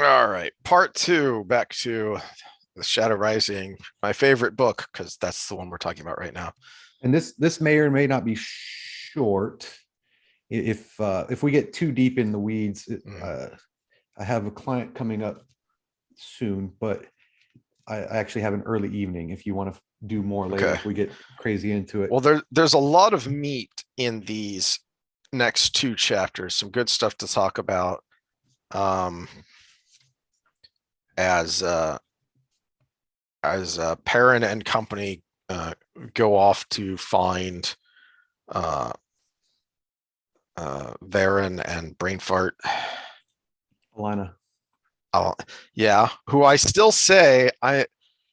All right, part two. Back to the Shadow Rising, my favorite book because that's the one we're talking about right now. And this may or may not be short. If we get too deep in the weeds, I have a client coming up soon, but I actually have an early evening if you want to do more later, Okay. if we get crazy into it. Well, there's a lot of meat in these next two chapters. Some good stuff to talk about. Um, as Perrin and company go off to find uh, Verin and Brainfart. Alanna. Oh, yeah, who I still say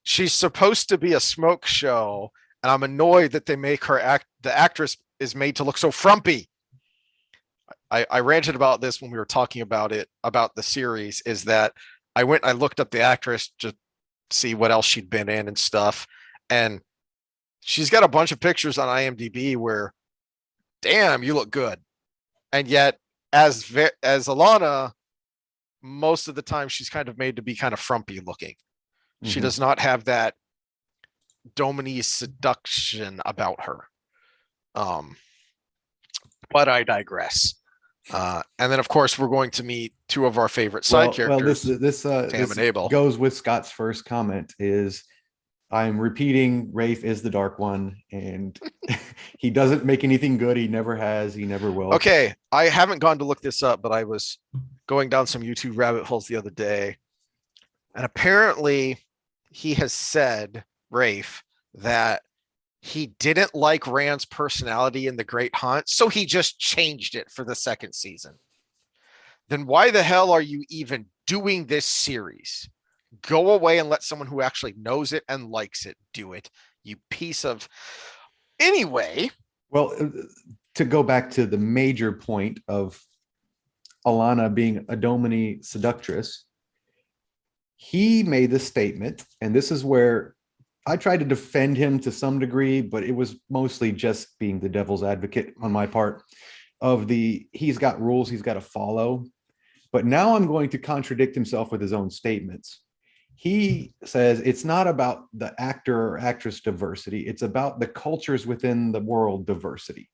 she's supposed to be a smoke show, and I'm annoyed that they make her the actress is made to look so frumpy. I ranted about this when we were talking about the series, is that I looked up the actress to see what else she'd been in and stuff, and she's got a bunch of pictures on IMDb where, damn, you look good, and yet as Alanna, most of the time she's kind of made to be kind of frumpy looking. She does not have that Domini seduction about her. But I digress. And then, of course, we're going to meet two of our favorite side characters, Tam and Abel. Goes with Scott's first comment. Is I'm repeating, Rafe is the Dark One, and he doesn't make anything good. He never has. He never will. Okay, I haven't gone to look this up, but I was going down some YouTube rabbit holes the other day, and apparently he has said, Rafe, that he didn't like Rand's personality in The Great Hunt, so he just changed it for the second season. Then why the hell are you even doing this series? Go away and let someone who actually knows it and likes it do it, you piece of... Anyway. Well, to go back to the major point of Alanna being a Domini seductress, he made the statement, and this is where I tried to defend him to some degree, but it was mostly just being the devil's advocate on my part, of he's got rules he's got to follow. But now I'm going to contradict himself with his own statements. He says it's not about the actor or actress diversity. It's about the cultures within the world diversity.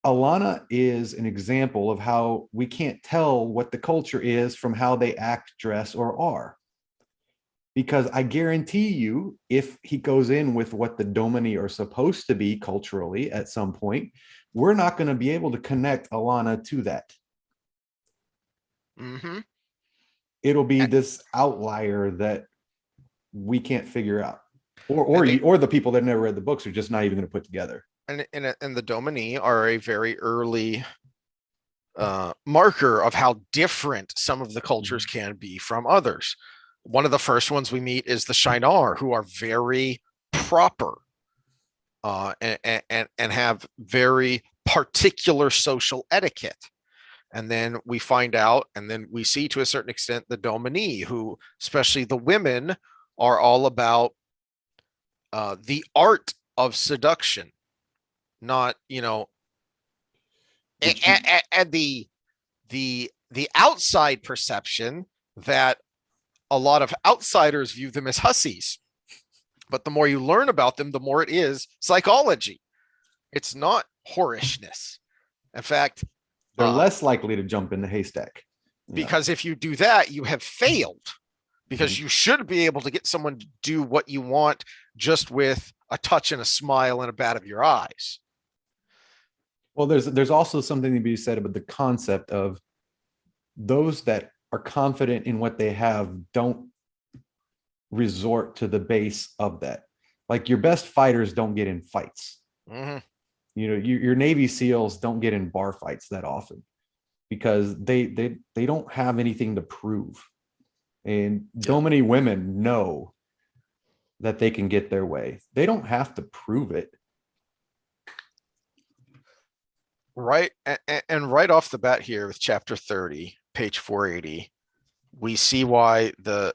Alanna is an example of how we can't tell what the culture is from how they act, dress, or are. Because I guarantee you, if he goes in with what the Domini are supposed to be culturally at some point, we're not going to be able to connect Alanna to that. It'll be this outlier that we can't figure out, or the people that never read the books are just not even going to put together. And the Domini are a very early marker of how different some of the cultures can be from others. One of the first ones we meet is the Shinar, who are very proper and have very particular social etiquette. And then we find out, and then we see to a certain extent the Domini, who, especially the women, are all about the art of seduction, not, and the outside perception that a lot of outsiders view them as hussies. But the more you learn about them, the more it is psychology. It's not whorishness. In fact, they're less likely to jump in the haystack. Because if you do that, you have failed. Because you should be able to get someone to do what you want just with a touch and a smile and a bat of your eyes. Well, there's also something to be said about the concept of those that are confident in what they have don't resort to the base of that. Like your best fighters don't get in fights. Your Navy SEALs don't get in bar fights that often because they don't have anything to prove. And Domini women know that they can get their way. They don't have to prove it. Right. And right off the bat here with chapter 30, page 480, we see why the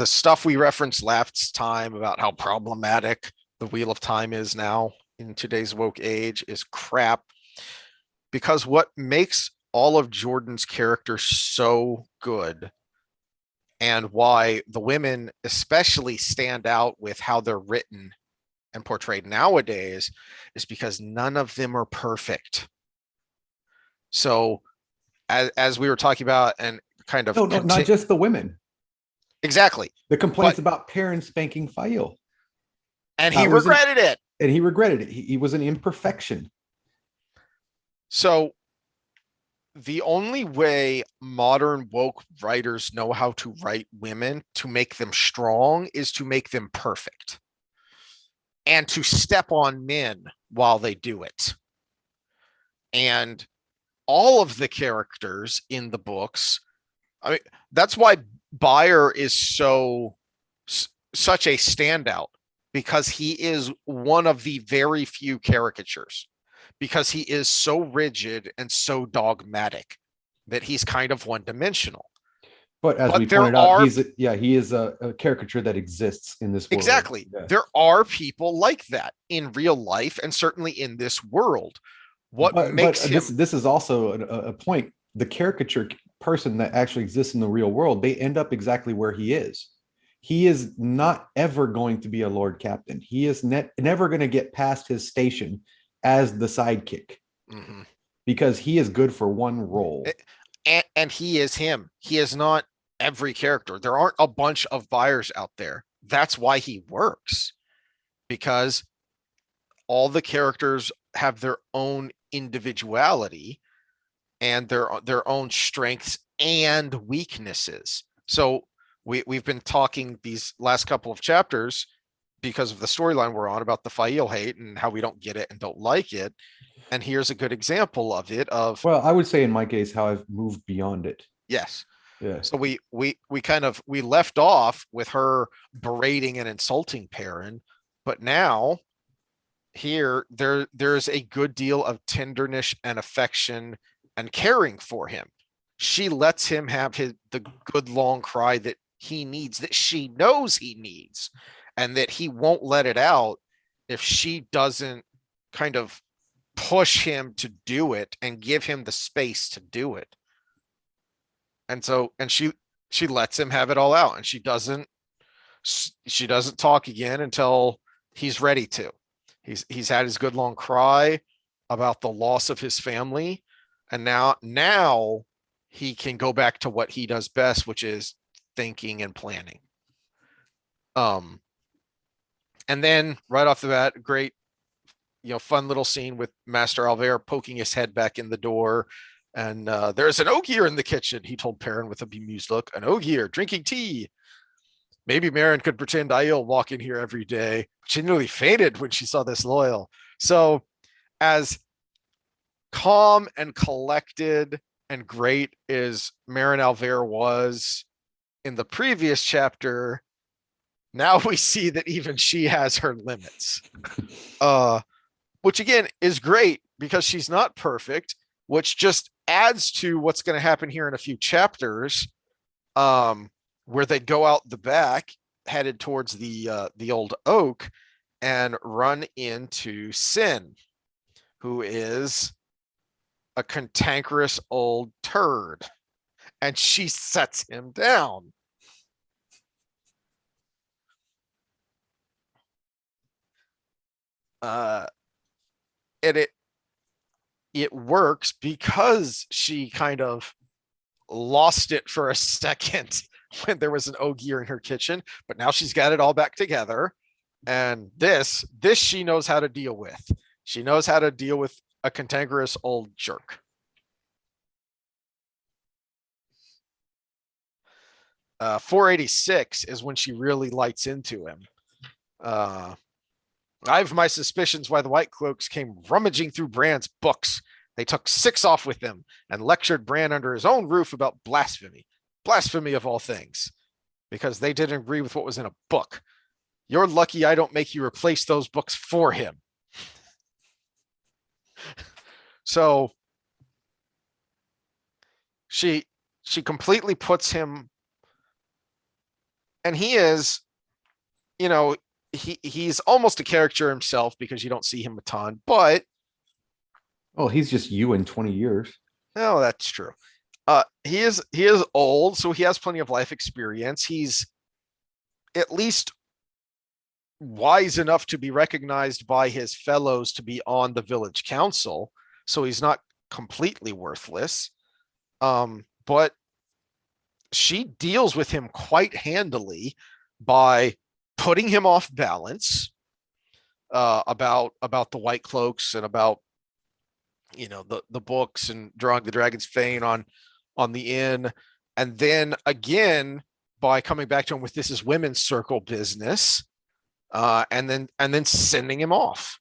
stuff we referenced last time about how problematic the Wheel of Time is now in today's woke age is crap. Because what makes all of Jordan's characters so good, and why the women especially stand out with how they're written and portrayed nowadays, is because none of them are perfect. So as we were talking about, and kind of No, not just the women. exactly, The complaints but about Perrin spanking Fael. and he That was regretted it. and he regretted it. He was an imperfection. So the only way modern woke writers know how to write women to make them strong is to make them perfect and to step on men while they do it. And all of the characters in the books, I mean, that's why Bayer is such a standout, because he is one of the very few caricatures, because he is so rigid and so dogmatic that he's kind of one dimensional. But as we But there pointed out, are he is a caricature that exists in this world. exactly, Yeah. there are people like that in real life and certainly in this world. What makes him this is also a point. The caricature person that actually exists in the real world, they end up exactly where he is. He is not ever going to be a Lord Captain. He is never going to get past his station as the sidekick, because he is good for one role. And he is him. He is not every character. There aren't a bunch of buyers out there. That's why he works, because all the characters have their own individuality and their own strengths and weaknesses. So we've been talking these last couple of chapters, because of the storyline we're on, about the Fael hate and how we don't get it and don't like it. And here's a good example of it. Well, I would say in my case how I've moved beyond it. Yes. Yeah. So we left off with her berating and insulting Perrin, but now here there's a good deal of tenderness and affection and caring for him. She lets him have the good long cry that he needs, that she knows he needs, and that he won't let it out if she doesn't kind of push him to do it and give him the space to do it. And so, and she lets him have it all out, and she doesn't talk again until he's ready to. He's had his good long cry about the loss of his family, and now he can go back to what he does best, which is thinking and planning. And then right off the bat, great, fun little scene with Master Al'Vere poking his head back in the door. And there's an Ogier in the kitchen, he told Perrin with a bemused look. An Ogier drinking tea. Maybe Meryn could pretend Aiel walk in here every day. She nearly fainted when she saw this loyal. So as calm and collected and great as Meryn Al'Vere was in the previous chapter, now we see that even she has her limits. Which again is great, because she's not perfect, which just adds to what's going to happen here in a few chapters, where they go out the back, headed towards the old oak, and run into Sin, who is a cantankerous old turd, and she sets him down. And it works because she kind of lost it for a second when there was an Ogier in her kitchen, but now she's got it all back together. And this she knows how to deal with. She knows how to deal with a cantankerous old jerk. 486 is when she really lights into him. I have my suspicions why the Whitecloaks came rummaging through Bran's books. They took 6 off with them and lectured Bran under his own roof about blasphemy. Blasphemy of all things, because they didn't agree with what was in a book. You're lucky I don't make you replace those books for him. So she completely puts him, and he is, he's almost a character himself, because you don't see him a ton, but he's just you in 20 years. Oh, that's true. He is old, so he has plenty of life experience. He's at least wise enough to be recognized by his fellows to be on the village council, so he's not completely worthless. But she deals with him quite handily by putting him off balance about the Whitecloaks and about the books and drawing the dragon's fane on the inn, and then again by coming back to him with this is women's circle business, and then sending him off.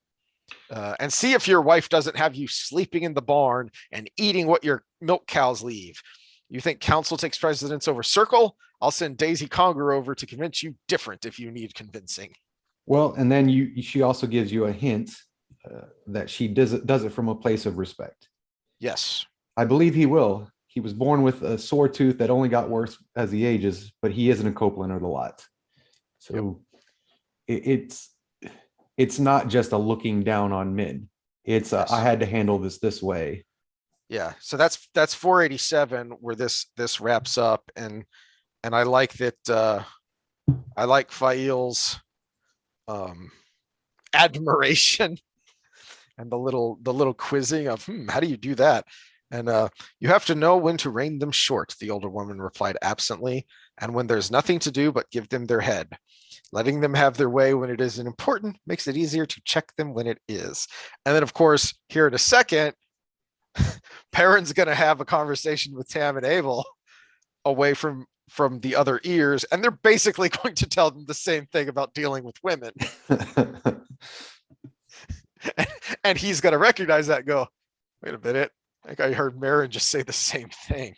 And see if your wife doesn't have you sleeping in the barn and eating what your milk cows leave. You think council takes precedence over circle? I'll send Daisy Conger over to convince you different if you need convincing. Well, and then she also gives you a hint that she does it from a place of respect. Yes. I believe he will. He was born with a sore tooth that only got worse as he ages, but he isn't a Copeland of the lot. So it's not just a looking down on men. It's Yes. I had to handle this way. Yeah. So that's 487 where this wraps up, and I like that. I like Fail's admiration and the little quizzing of how do you do that? And you have to know when to rein them short, the older woman replied absently, and when there's nothing to do but give them their head. Letting them have their way when it isn't important makes it easier to check them when it is. And then, of course, here in a second, Perrin's going to have a conversation with Tam and Abel away from the other ears, and they're basically going to tell them the same thing about dealing with women. And he's going to recognize that and go, wait a minute, I think I heard Marin just say the same thing.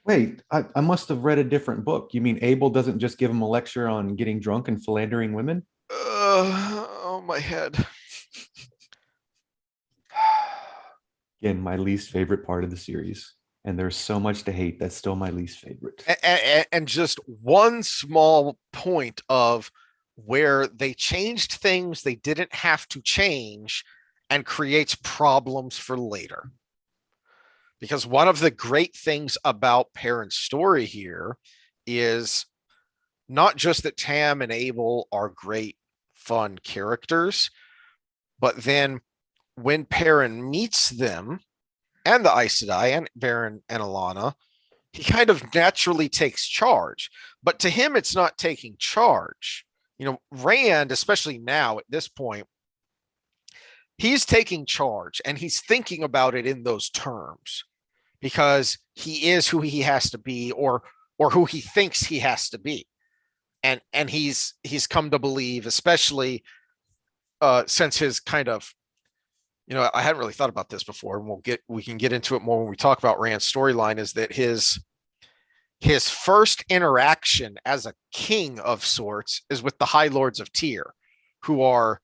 Wait, I must have read a different book. You mean Abel doesn't just give him a lecture on getting drunk and philandering women? Oh, my head. Again, my least favorite part of the series. And there's so much to hate. That's still my least favorite. And just one small point of where they changed things they didn't have to change and creates problems for later. Because one of the great things about Perrin's story here is not just that Tam and Abel are great, fun characters, but then when Perrin meets them and the Aes Sedai and Verin and Alanna, he kind of naturally takes charge. But to him, it's not taking charge. Rand, especially now at this point, he's taking charge and he's thinking about it in those terms because he is who he has to be, or who he thinks he has to be. And he's come to believe, especially since his kind of, I hadn't really thought about this before, and we can get into it more when we talk about Rand's storyline, is that his first interaction as a king of sorts is with the High Lords of Tyr, who are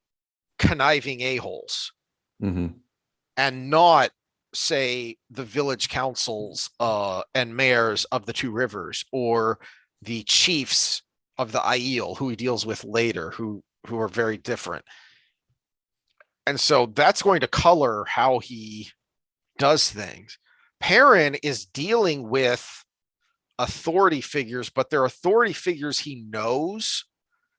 conniving a-holes, and not, say, the village councils and mayors of the Two Rivers, or the chiefs of the Aiel, who he deals with later, who are very different. And so that's going to color how he does things. Perrin is dealing with authority figures, but they're authority figures he knows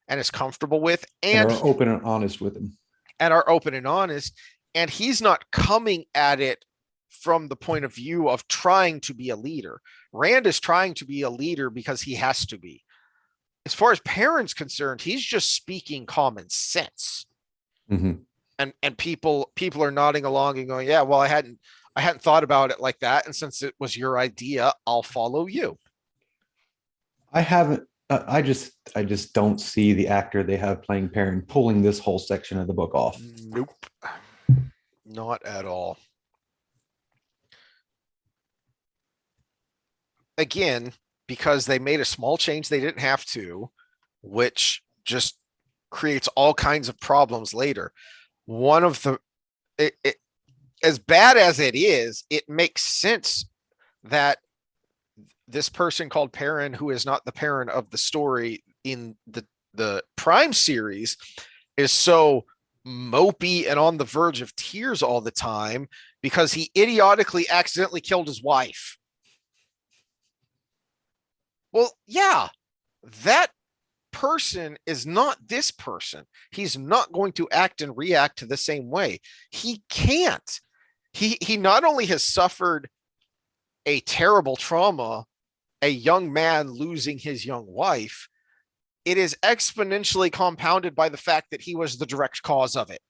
and is comfortable with, and are open and honest with him. And are open and honest. And he's not coming at it from the point of view of trying to be a leader. Rand is trying to be a leader because he has to be. As far as Perrin's concerned, he's just speaking common sense. And people are nodding along and going, yeah, well, I hadn't thought about it like that, and since it was your idea, I'll follow you. I haven't. I just don't see the actor they have playing Perrin pulling this whole section of the book off. Nope, not at all. Again, because they made a small change they didn't have to, which just creates all kinds of problems later. One of the, as bad as it is, it makes sense that this person called Perrin, who is not the Perrin of the story in the Prime series, is so mopey and on the verge of tears all the time because he idiotically accidentally killed his wife. Well, yeah, that person is not this person. He's not going to act and react to the same way. He can't. He not only has suffered a terrible trauma, a young man losing his young wife, it is exponentially compounded by the fact that he was the direct cause of it.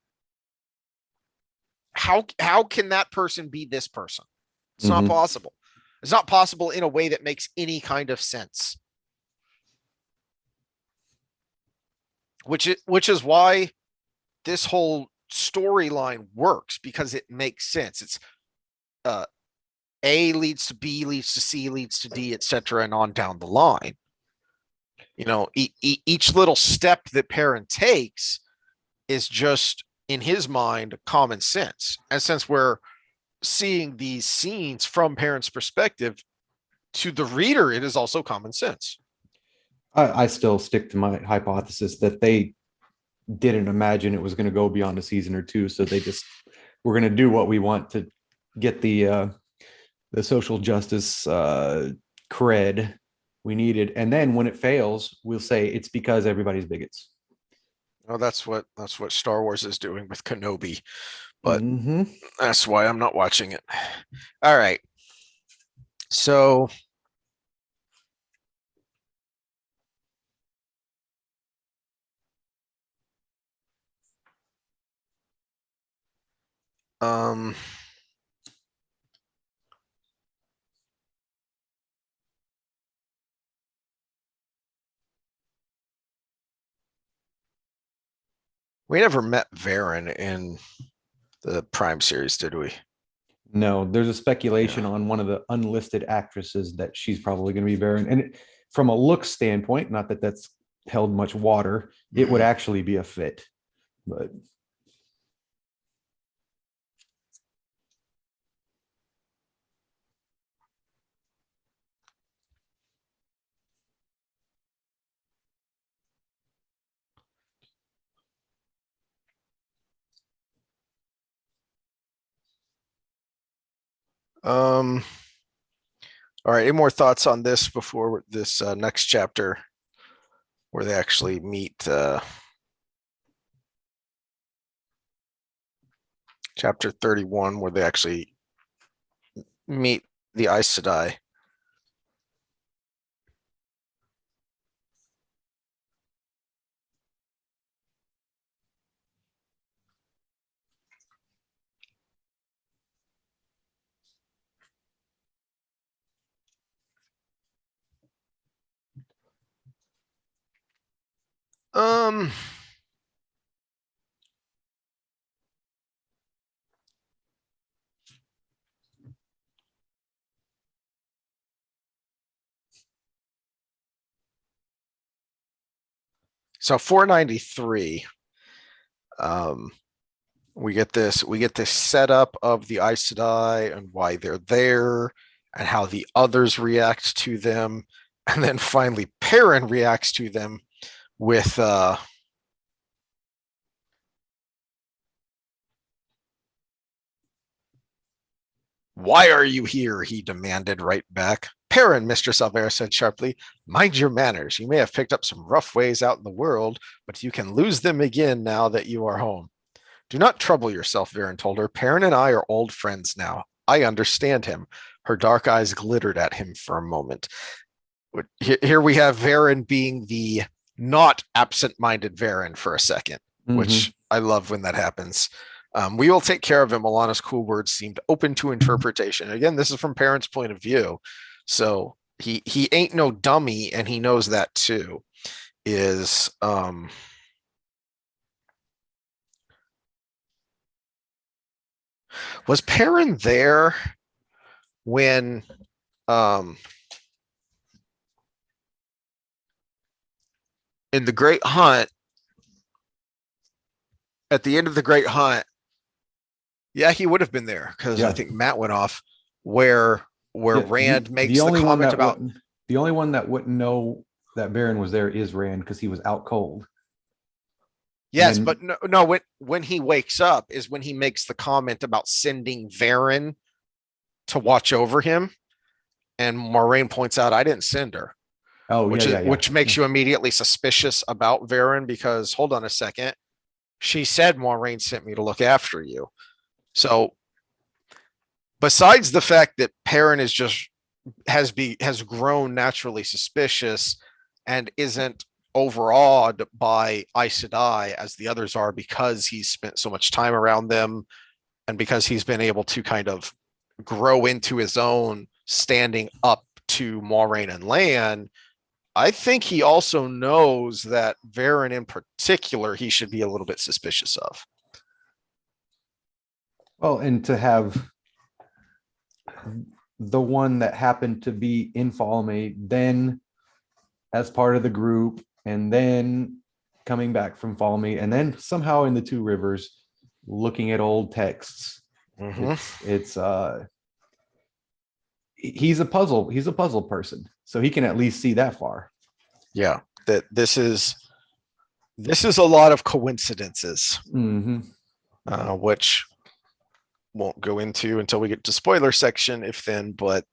How can that person be this person? It's not possible. It's not possible in a way that makes any kind of sense. Which is why this whole storyline works, because it makes sense. It's A leads to B, leads to C, leads to D, etc., and on down the line. You know, each little step that Perrin takes is just, in his mind, common sense. And since we're seeing these scenes from Perrin's perspective, to the reader, it is also common sense. I still stick to my hypothesis that they didn't imagine it was going to go beyond a season or two, so they just we're going to do what we want to get the social justice cred we needed, and then when it fails, we'll say it's because everybody's bigots. Oh, that's what Star Wars is doing with Kenobi, but that's why I'm not watching it. All right, so we never met Verin in the Prime series, did we? No, there's a speculation on one of the unlisted actresses that she's probably going to be Verin. And from a look standpoint, not that that's held much water, it would actually be a fit. But all right, any more thoughts on this before this next chapter where they actually meet chapter 31, where they actually meet the Aes Sedai? Um, so 493. We get this setup of the Aes Sedai and why they're there and how the others react to them, and then finally Perrin reacts to them with "Why are you here?" he demanded right back. "Perrin," Mistress Al'Vere said sharply, "mind your manners. You may have picked up some rough ways out in the world, but you can lose them again now that you are home." "Do not trouble yourself," Verin told her. "Perrin and I are old friends now. I understand him." Her dark eyes glittered at him for a moment. Here we have Verin being the not absent-minded Verin for a second, which I love when that happens. "We will take care of him." Alanna's cool words seemed open to interpretation. Again, this is from Perrin's point of view. So he ain't no dummy, and he knows that too. Is was Perrin there when in the Great Hunt, at the end of the Great Hunt? Yeah, he would have been there, because I think Matt went off where Rand makes the comment about the only one that wouldn't know that Verin was there is Rand, because he was out cold. Yes, but no, when he wakes up is when he makes the comment about sending Verin to watch over him. And Moraine points out, I didn't send her, Oh yeah, yeah, yeah. which makes you immediately suspicious about Verin because hold on a second. She said Moraine sent me to look after you. So besides the fact that Perrin is just has grown naturally suspicious and isn't overawed by Aes Sedai as the others are because he's spent so much time around them and because he's been able to kind of grow into his own standing up to Moraine and Lan. I think he also knows that Verin in particular he should be a little bit suspicious of. Well, and to have the one that happened to be in Falme, then as part of the group, and then coming back from Falme, and then somehow in the Two Rivers, looking at old texts. It's he's a puzzle person, so he can at least see that far. Yeah, that this is a lot of coincidences, which won't go into until we get to spoiler section, if then. But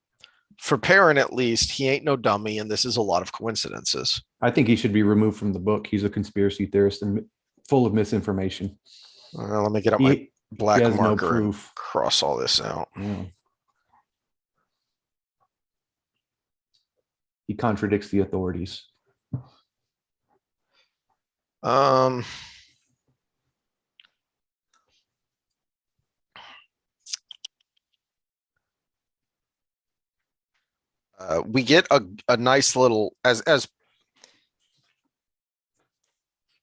for Perrin, at least, he ain't no dummy, and this is a lot of coincidences. I think he should be removed from the book. He's a conspiracy theorist and full of misinformation. Let me get up my black marker and cross all this out. Yeah. He contradicts the authorities. We get a nice little as and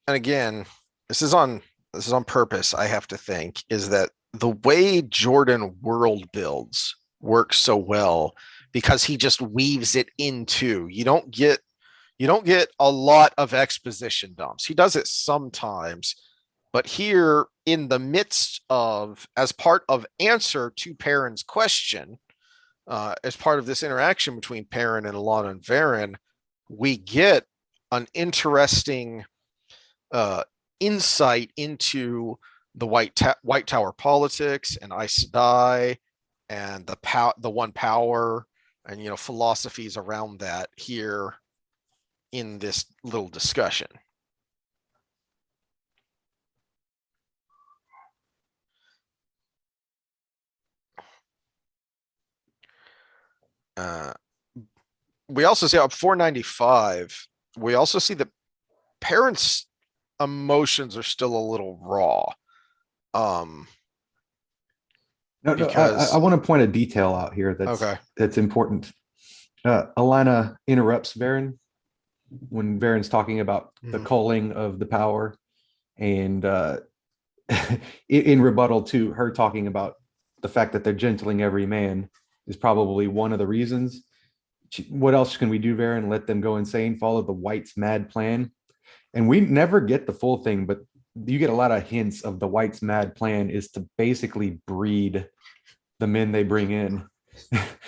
again, this is on purpose, I have to think, is that the way Jordan world builds works so well because he just weaves it into, you don't get a lot of exposition dumps. He does it sometimes, but here in the midst of, as part of answer to Perrin's question, as part of this interaction between Perrin and Alanna and Verin, we get an interesting insight into the White Tower politics and Aes Sedai and the One Power and philosophies around that here in this little discussion. We also see up 495. We also see that Perrin's emotions are still a little raw. I want to point a detail out here that's important. Alanna interrupts Verin when Verin's talking about the culling of the power, and in rebuttal to her talking about the fact that they're gentling every man is probably one of the reasons. What else can we do, Verin? Let them go insane, follow the White's mad plan. And we never get the full thing, but you get a lot of hints of the White's mad plan is to basically breed the men they bring in.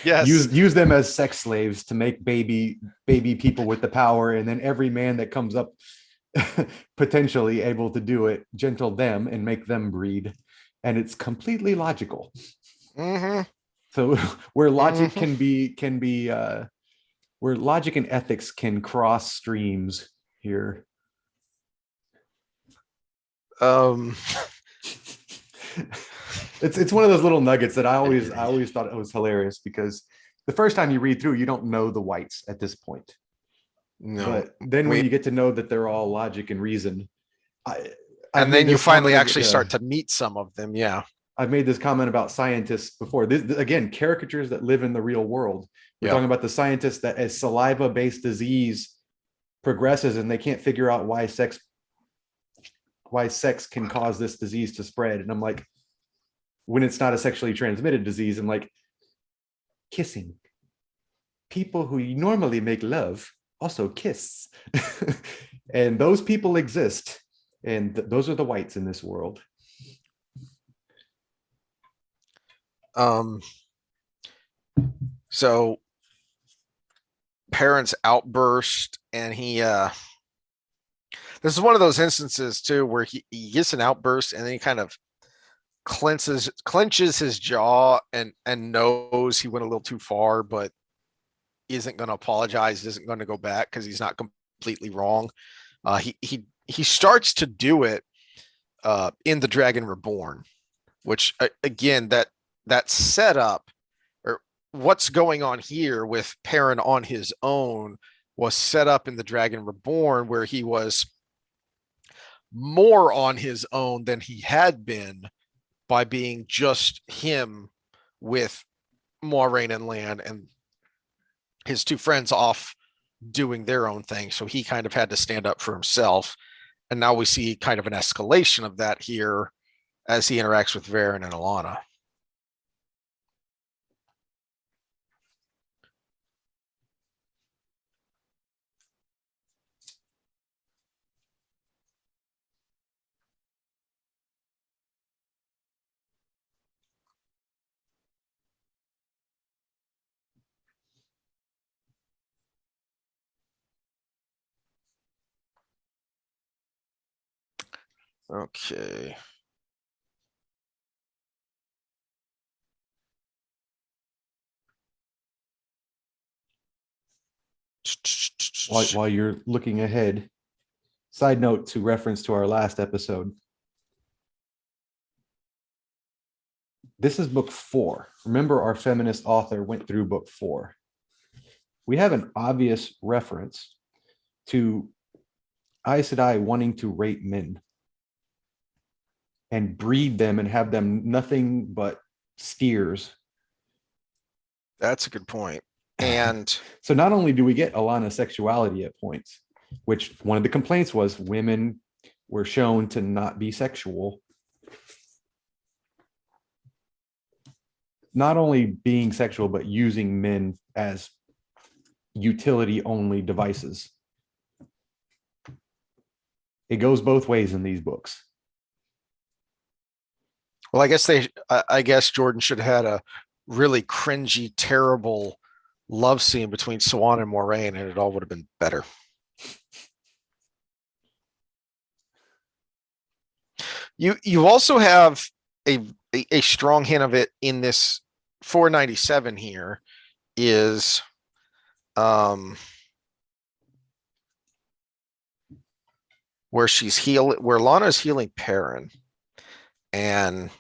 Yes. use them as sex slaves to make baby people with the power, and then every man that comes up potentially able to do it, gentle them and make them breed. And it's completely logical. So where logic can be where logic and ethics can cross streams here. It's one of those little nuggets that I always thought it was hilarious, because the first time you read through, you don't know the Whites at this point. No, but then when you get to know that they're all logic and reason, and then you finally actually start to meet some of them. Yeah, I've made this comment about scientists before. This again, caricatures that live in the real world. We're talking about the scientists that as saliva-based disease progresses and they can't figure out why sex can cause this disease to spread. And I'm like, when it's not a sexually transmitted disease, I'm like, kissing. People who normally make love also kiss. And those people exist. And those are the Whites in this world. So Perrin's outburst, and he This is one of those instances too where he gets an outburst and then he kind of clenches his jaw and knows he went a little too far, but isn't going to apologize, isn't going to go back because he's not completely wrong. He starts to do it in the Dragon Reborn, which again that setup or what's going on here with Perrin on his own was set up in the Dragon Reborn, where he was more on his own than he had been by being just him with Moiraine and Lan and his two friends off doing their own thing. So he kind of had to stand up for himself. And now we see kind of an escalation of that here as he interacts with Verin and Alanna. Okay. While you're looking ahead, side note to reference to our last episode. This is book 4. Remember, our feminist author went through book 4. We have an obvious reference to Aes Sedai wanting to rape men and breed them and have them nothing but steers. That's a good point. And so not only do we get Alanna's sexuality at points, which one of the complaints was women were shown to not be sexual. Not only being sexual, but using men as utility only devices. It goes both ways in these books. Well, I guess Jordan should have had a really cringy, terrible love scene between Swan and Moiraine, and it all would have been better. You also have a strong hint of it in this 497 here is where where Lana is healing Perrin and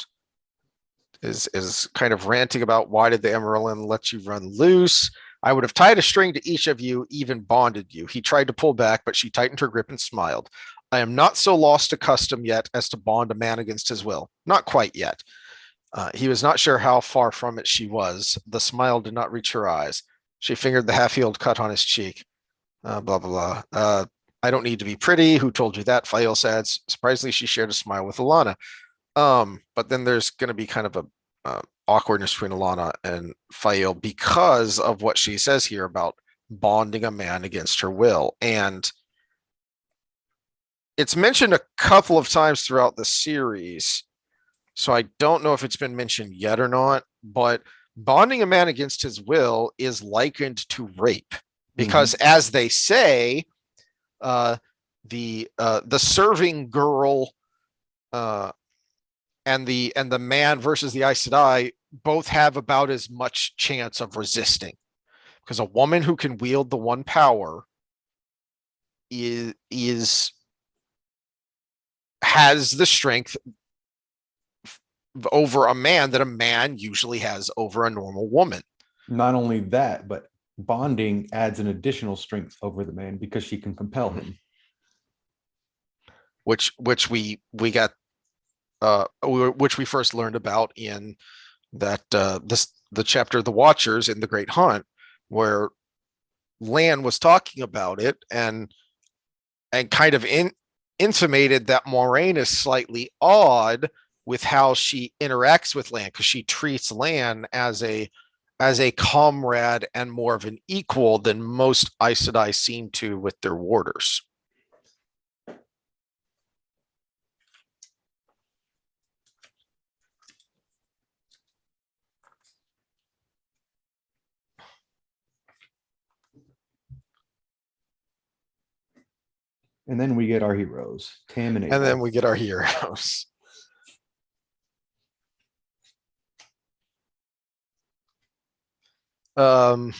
is kind of ranting about why did the Emerald let you run loose? I would have tied a string to each of you, even bonded you. He tried to pull back, but she tightened her grip and smiled. I am not so lost to custom yet as to bond a man against his will. Not quite yet. He was not sure how far from it she was. The smile did not reach her eyes. She fingered the half-healed cut on his cheek. Blah, blah, blah. I don't need to be pretty. Who told you that? Fael said. Surprisingly, she shared a smile with Alanna. But then there's going to be kind of a awkwardness between Alanna and Fael because of what she says here about bonding a man against her will. And it's mentioned a couple of times throughout the series, so I don't know if it's been mentioned yet or not, but bonding a man against his will is likened to rape because, as they say, the serving girl and the man versus the Aes Sedai both have about as much chance of resisting, because a woman who can wield the one power has the strength over a man that a man usually has over a normal woman. Not only that, but bonding adds an additional strength over the man because she can compel him. Which we got which we first learned about in that the chapter of the Watchers in the Great Hunt, where Lan was talking about it and kind of intimated that Moiraine is slightly odd with how she interacts with Lan, because she treats Lan as a comrade and more of an equal than most Aes Sedai seem to with their warders. And then we get our heroes, Tam and Abel. And then we get our heroes. I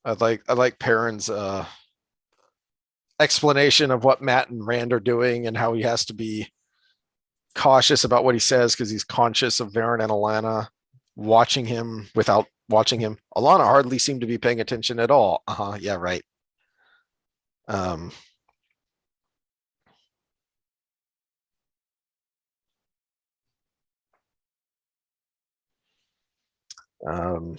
like Perrin's explanation of what Matt and Rand are doing and how he has to be cautious about what he says because he's conscious of Verin and Alanna watching him without watching him. Alanna hardly seemed to be paying attention at all. Yeah, right. Um, um,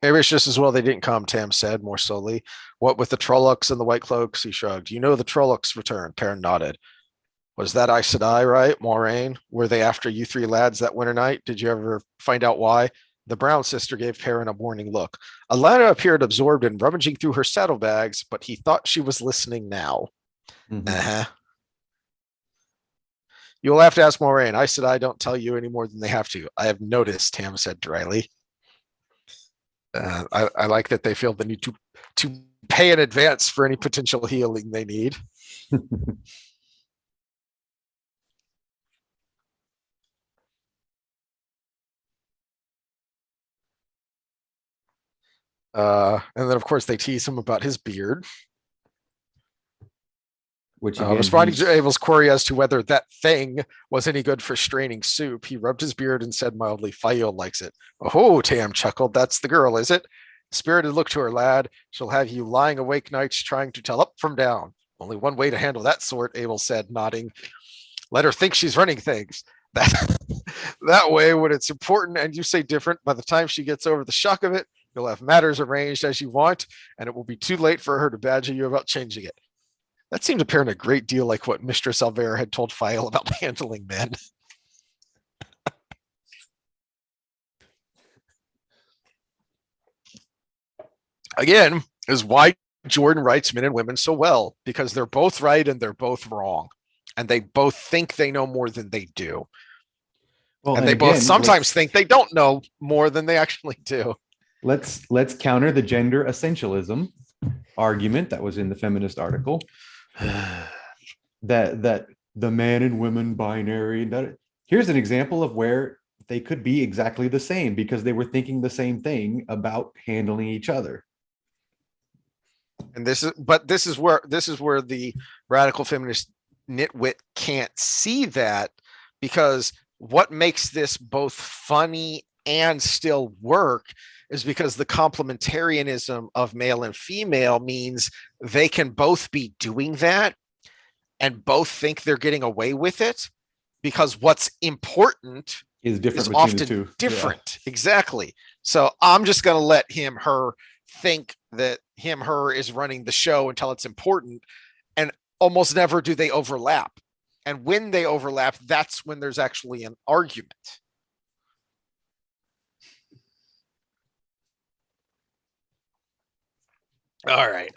Maybe it's just as well they didn't come, Tam said more slowly. What with the Trollocs and the Whitecloaks? He shrugged. You know the Trollocs returned. Perrin nodded. Was that Aes Sedai, right? Moraine? Were they after you three lads that winter night? Did you ever find out why? The brown sister gave Perrin a warning look. Alanna appeared absorbed in rummaging through her saddlebags, but he thought she was listening now. Uh-huh. You'll have to ask Moraine. Aes Sedai don't tell you any more than they have to. I have noticed, Tam said dryly. I like that they feel the need to pay in advance for any potential healing they need. And then of course they tease him about his beard. Which again, responding to Abel's query as to whether that thing was any good for straining soup, he rubbed his beard and said mildly, Fayo likes it. Oh, Tam chuckled. That's the girl, is it? Spirited look to her lad. She'll have you lying awake nights trying to tell up from down. Only one way to handle that sort, Abel said, nodding. Let her think she's running things. That way, when it's important and you say different, by the time she gets over the shock of it, you'll have matters arranged as you want, and it will be too late for her to badger you about changing it. That seemed to Perrin a great deal like what Mistress Al'Vere had told Fael about handling men. Again, is why Jordan writes men and women so well, because they're both right and they're both wrong. And they both think they know more than they do. Well, and they again, both sometimes think they don't know more than they actually do. Let's counter the gender essentialism argument that was in the feminist article. that the man and women binary. Here's an example of where they could be exactly the same because they were thinking the same thing about handling each other. And this is where the radical feminist nitwit can't see that, because what makes this both funny and still work is because the complementarianism of male and female means they can both be doing that and both think they're getting away with it, because what's important is different between often the two. Different. Yeah. Exactly. So I'm just going to let him, her think that him, her is running the show until it's important. And almost never do they overlap. And when they overlap, that's when there's actually an argument. All right.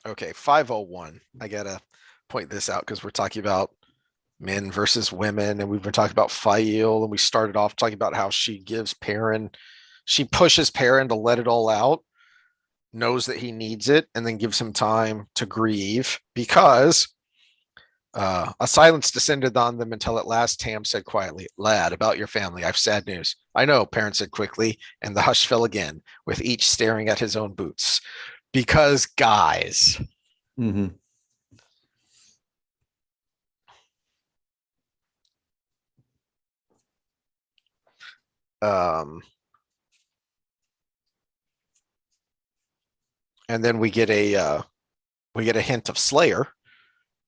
Okay, 501. I gotta point this out because we're talking about men versus women, and we've been talking about Fael, and we started off talking about how she pushes Perrin to let it all out, knows that he needs it, and then gives him time to grieve because a silence descended on them until at last Tam said quietly, Lad, about your family, I've sad news. I know, Perrin said quickly, and the hush fell again, with each staring at his own boots. Because guys. Mm-hmm. And then we get a hint of Slayer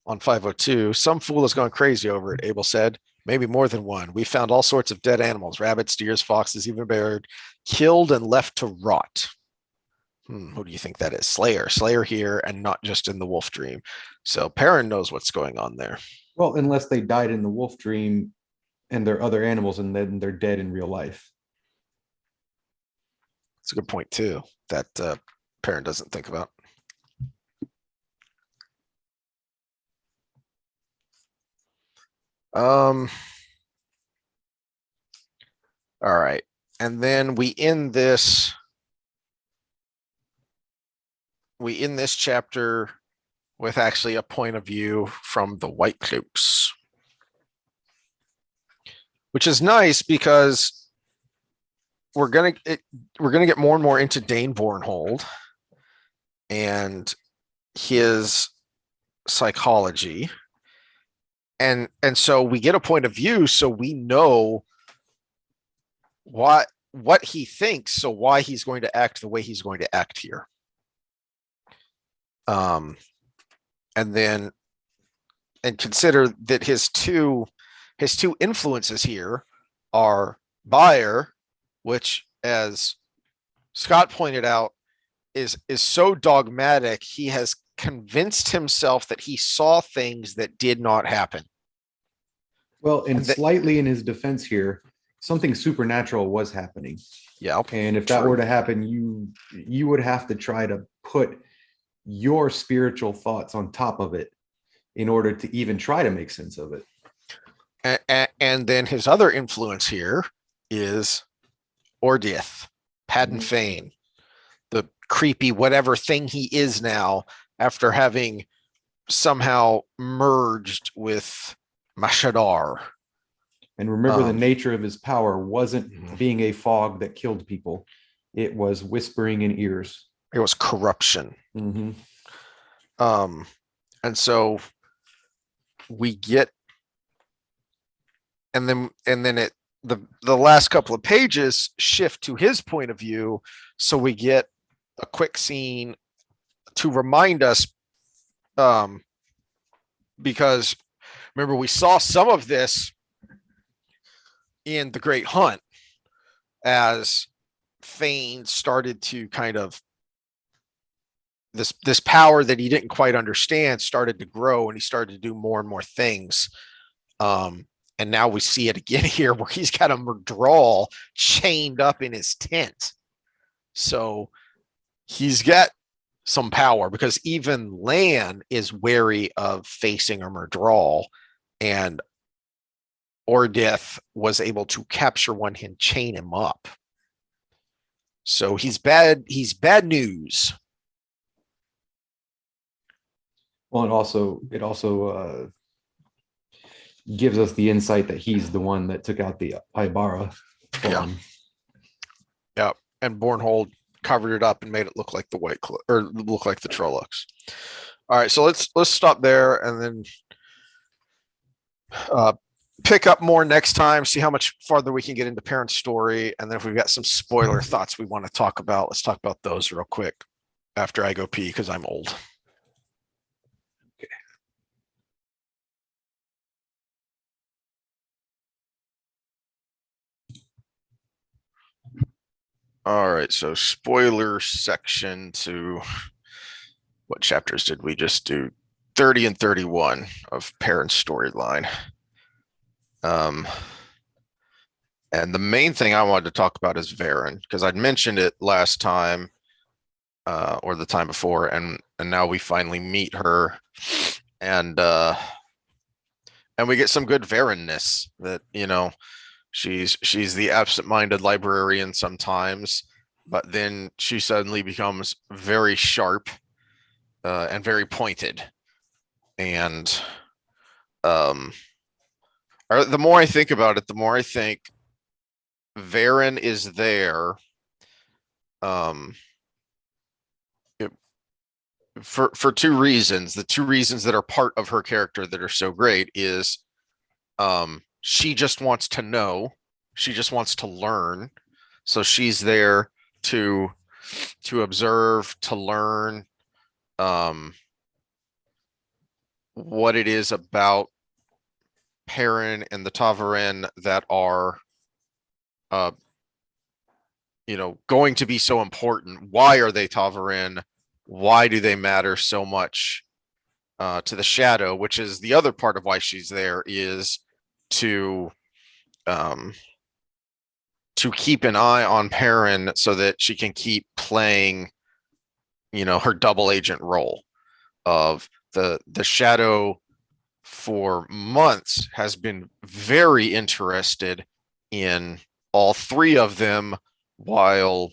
on 502. Some fool has gone crazy over it, Abel said. Maybe more than one. We found all sorts of dead animals, rabbits, deers, foxes, even bear, killed and left to rot. Who do you think that is? Slayer here, and not just in the wolf dream. So Perrin knows what's going on there. Well, unless they died in the wolf dream and they're other animals and then they're dead in real life. It's a good point too, that Perrin doesn't think about. All right. And then we end this chapter with actually a point of view from the Whitecloaks, which is nice because we're gonna get more and more into Dane Bornhold and his psychology, and so we get a point of view, so we know what he thinks, so why he's going to act the way he's going to act here. And then, and consider that his two influences here are Bayer, which, as Scott pointed out, is so dogmatic. He has convinced himself that he saw things that did not happen. Well, and slightly in his defense here, something supernatural was happening. Yeah. And if that were to happen, you would have to try to put your spiritual thoughts on top of it in order to even try to make sense of it. And then his other influence here is Ordith, Padden Fane, the creepy whatever thing he is now after having somehow merged with Mashadar. And remember, the nature of his power wasn't being a fog that killed people. It was whispering in ears. It was corruption. Mm-hmm. And so we get, and then it, the last couple of pages shift to his point of view. So we get a quick scene to remind us, because remember, we saw some of this in the Great Hunt as Fane started to kind of, this power that he didn't quite understand started to grow, and he started to do more and more things. And now we see it again here where he's got a Murdral chained up in his tent. So he's got some power, because even Lan is wary of facing a Murdral, and Ordith was able to capture one and chain him up. So he's bad news. Well, it also gives us the insight that he's the one that took out the Ibara farm. Yeah. And Bornhold covered it up and made it look like the Whitecloak, or look like the Trollocs. All right, so let's stop there and then pick up more next time, see how much farther we can get into Perrin's story, and then if we've got some spoiler thoughts we want to talk about, let's talk about those real quick after I go pee, because I'm old. All right, so spoiler section to, what chapters did we just do? 30 and 31 of Perrin's storyline. And the main thing I wanted to talk about is Verin, because I'd mentioned it last time, or the time before, and now we finally meet her, and we get some good Verin-ness, that, you know, she's the absent-minded librarian sometimes, but then she suddenly becomes very sharp and very pointed. And the more I think about it, the more I think Verin is there for two reasons. The two reasons that are part of her character that are so great is she just wants to know, she just wants to learn, so she's there to observe, to learn what it is about Perrin and the Ta'veren that are going to be so important. Why are they Ta'veren? Why do they matter so much to the Shadow? Which is the other part of why she's there, is to keep an eye on Perrin so that she can keep playing, her double agent role of the Shadow. For months has been very interested in all three of them, while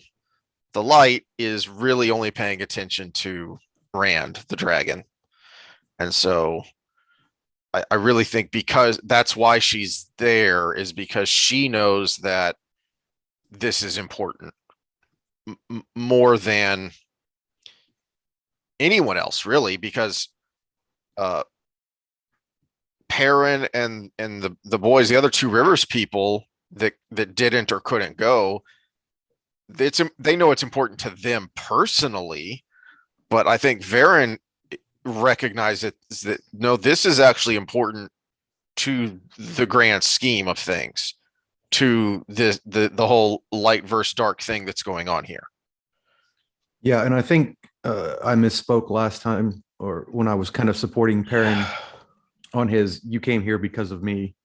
the light is really only paying attention to Rand, the dragon. And so I really think because that's why she's there, is because she knows that this is important more than anyone else, really, because uh Perrin and the boys, the other two rivers people that didn't or couldn't go, they know it's important to them personally, but I think Verin recognizes that no, this is actually important to the grand scheme of things, to the whole light versus dark thing that's going on here. Yeah, and I think I misspoke last time, or when I was kind of supporting Perrin on his "you came here because of me"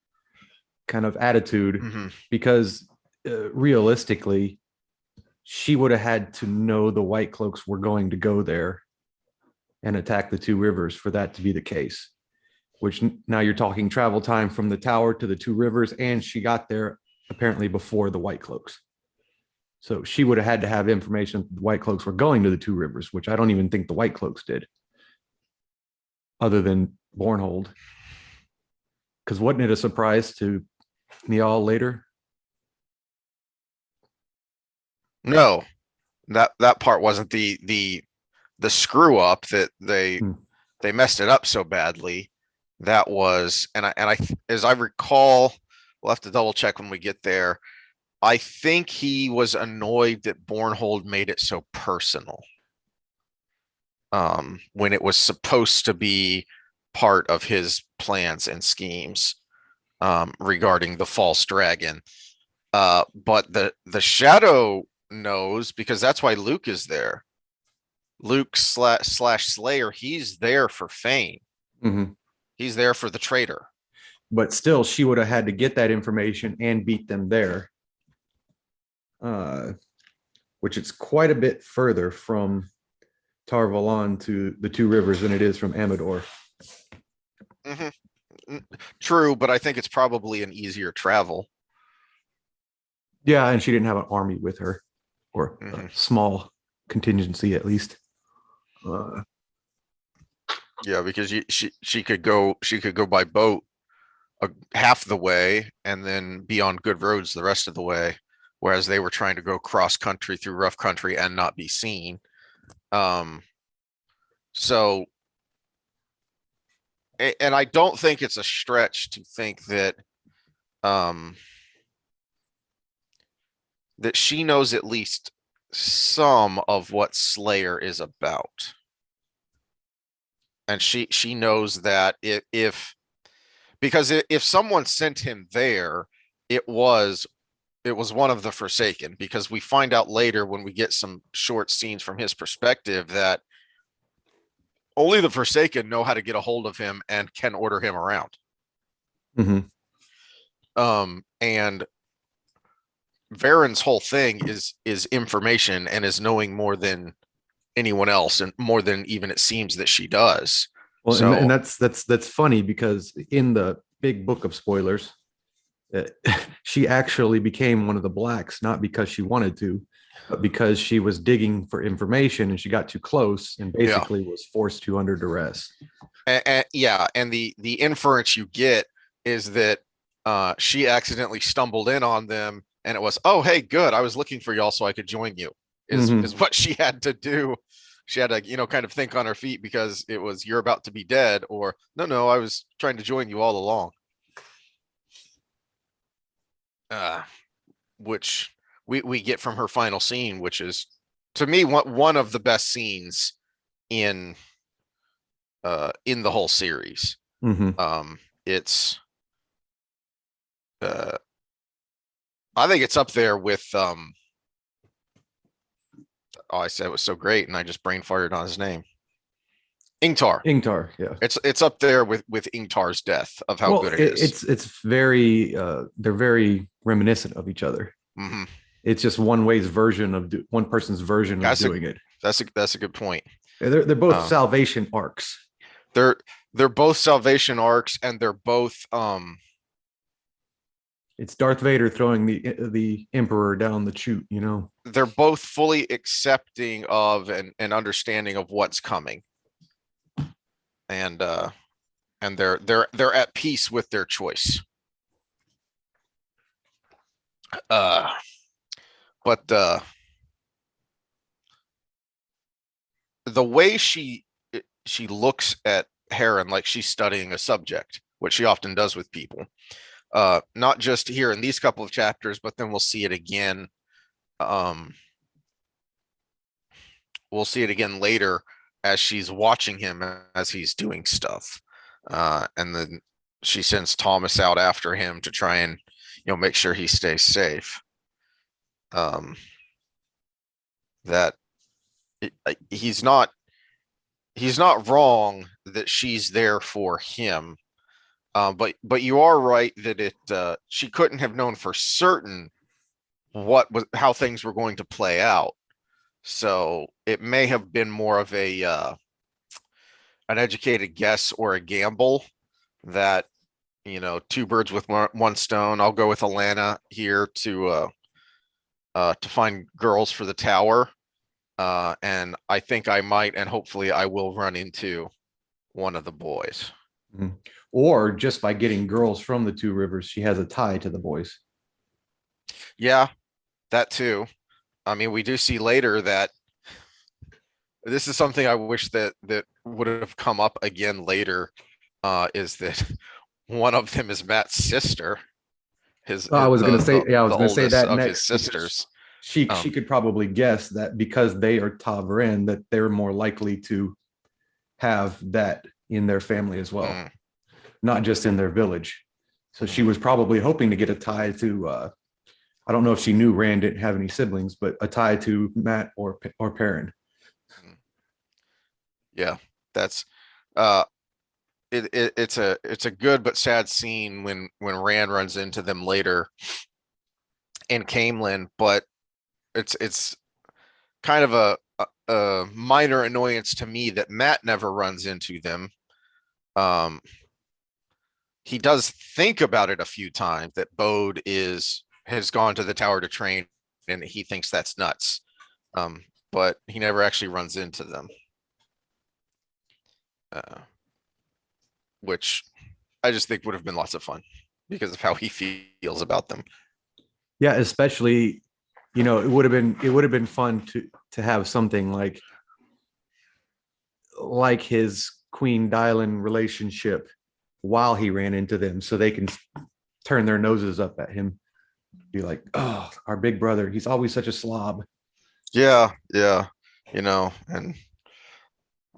kind of attitude, Mm-hmm. because realistically, she would have had to know the Whitecloaks were going to go there and attack the two rivers for that to be the case. Which now you're talking travel time from the tower to the two rivers, and she got there apparently before the Whitecloaks. So she would have had to have information the Whitecloaks were going to the two rivers, which I don't even think the Whitecloaks did, other than Bornhold. Because wasn't it a surprise to Niall later? No, that part wasn't the screw up that they messed it up so badly. That was, and I as I recall, we'll have to double check when we get there. I think he was annoyed that Bornhold made it so personal. When it was supposed to be part of his plans and schemes, regarding the false dragon. But the shadow knows, because that's why Luke is there. Luke slash Slayer, he's there for Fane. Mm-hmm. He's there for the traitor. But still, she would have had to get that information and beat them there, which is quite a bit further from Tar Valon to the two rivers than it is from Amador. Mm-hmm. True, but I think it's probably an easier travel. Yeah, and she didn't have an army with her, or Mm-hmm. a small contingency at least. Yeah, because she could go by boat half the way and then be on good roads the rest of the way, whereas they were trying to go cross country through rough country and not be seen. So, and I don't think it's a stretch to think that um that she knows at least some of what Slayer is about. And she knows that if because if someone sent him there, it was one of the Forsaken, because we find out later when we get some short scenes from his perspective that only the Forsaken know how to get a hold of him and can order him around. Mm-hmm. And Verin's whole thing is information and is knowing more than anyone else, and more than even it seems that she does. Well, and So that's funny, because in the big book of spoilers, she actually became one of the blacks, not because she wanted to, but because she was digging for information and she got too close and yeah, basically was forced to under duress. yeah, and the inference you get is that she accidentally stumbled in on them, and it was, oh hey, good, I was looking for y'all so I could join you. Mm-hmm. Is what she had to do. She had to kind of think on her feet, because it was, you're about to be dead, or no, I was trying to join you all along. Which we get from her final scene, which is, to me, one of the best scenes in the whole series. Mm-hmm. It's I think it's up there with oh, I said it was so great and I just brain farted on his name. Ingtar. Ingtar, yeah. It's up there with Ingtar's death, of how Well, good it is. it's very they're very reminiscent of each other. Mm-hmm. It's just one person's version of That's a doing it. that's a good point. They're both Um, salvation arcs. they're both salvation arcs, and they're both It's Darth Vader throwing the Emperor down the chute, you know. They're both fully accepting of and understanding of what's coming, and they're at peace with their choice. But the way she looks at Heron like she's studying a subject, which she often does with people, not just here in these couple of chapters, but then we'll see it again. We'll see it again later as she's watching him as he's doing stuff, and then she sends Thomas out after him to try and make sure he stays safe. That he's not wrong that she's there for him, but you are right that she couldn't have known for certain how things were going to play out. So it may have been more of an educated guess or a gamble that, two birds with one stone. I'll go with Alanna here to find girls for the tower. And I think I might, and hopefully I will run into one of the boys. Or just by getting girls from the two rivers, she has a tie to the boys. Yeah, that too. I mean, we do see later that this is something I wish that would have come up again later, is that one of them is Matt's sister. I was going to say, yeah, I was going to say that of next. His sisters. She could probably guess that because they are Verin, that they're more likely to have that in their family as well, not just in their village. So she was probably hoping to get a tie to. I don't know if she knew Rand didn't have any siblings, but a tie to Matt or Perrin. Yeah, that's it's a good but sad scene when Rand runs into them later in Camelin, but it's kind of a minor annoyance to me that Matt never runs into them. He does think about it a few times that Bode has gone to the tower to train, and he thinks that's nuts. But he never actually runs into them. Which I just think would have been lots of fun because of how he feels about them. Yeah, especially, it would have been fun to have something like his Queen Dylan relationship while he ran into them, so they can turn their noses up at him, be like, "Oh, our big brother, he's always such a slob." Yeah, and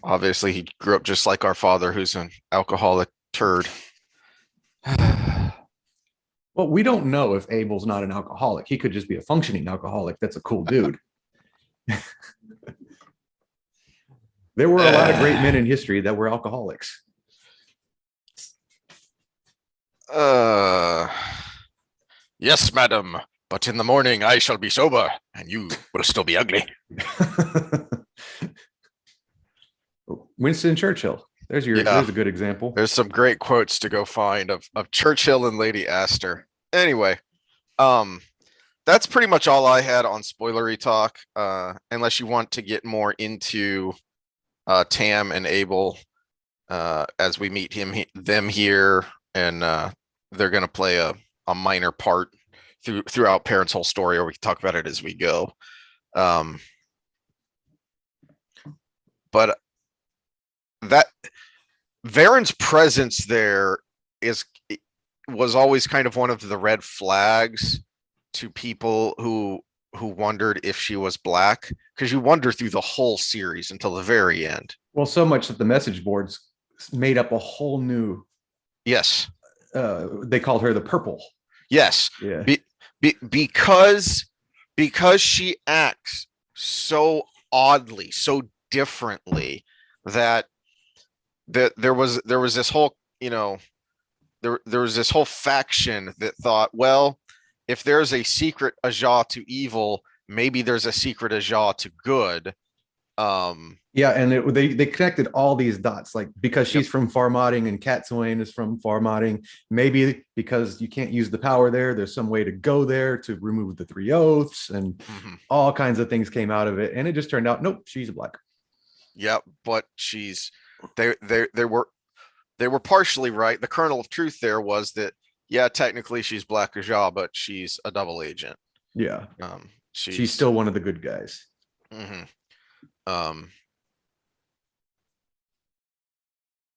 obviously he grew up just like our father, who's an alcoholic turd. Well, we don't know if Abel's not an alcoholic. He could just be a functioning alcoholic. That's a cool dude. There were a lot of great men in history that were alcoholics. Yes, madam, but in the morning I shall be sober and you will still be ugly. Winston Churchill. There's a good example. There's some great quotes to go find of Churchill and Lady Astor. Anyway, that's pretty much all I had on spoilery talk. Unless you want to get more into Tam and Abel as we meet them here, and they're going to play a minor part throughout Perrin's whole story, or we can talk about it as we go. But that Verin's presence there was always kind of one of the red flags to people who wondered if she was black, because you wonder through the whole series until the very end. Well, so much that the message boards made up a whole new. Yes. They called her the purple. Yes. Yeah. Because she acts so oddly, so differently, that there was this whole, there was this whole faction that thought, well, if there's a secret Ajah to evil, maybe there's a secret Ajah to good. Yeah, and they connected all these dots, like because Yep. she's from Farmotting and Catsoin is from Farmotting. Maybe because you can't use the power there, there's some way to go there to remove the three oaths, and Mhm. all kinds of things came out of it. And it just turned out, nope, she's black. Yep. But they were partially right. The kernel of truth there was that, yeah, technically she's Black Ajah, but she's a double agent. Yeah, she's She's still one of the good guys. mhm. um,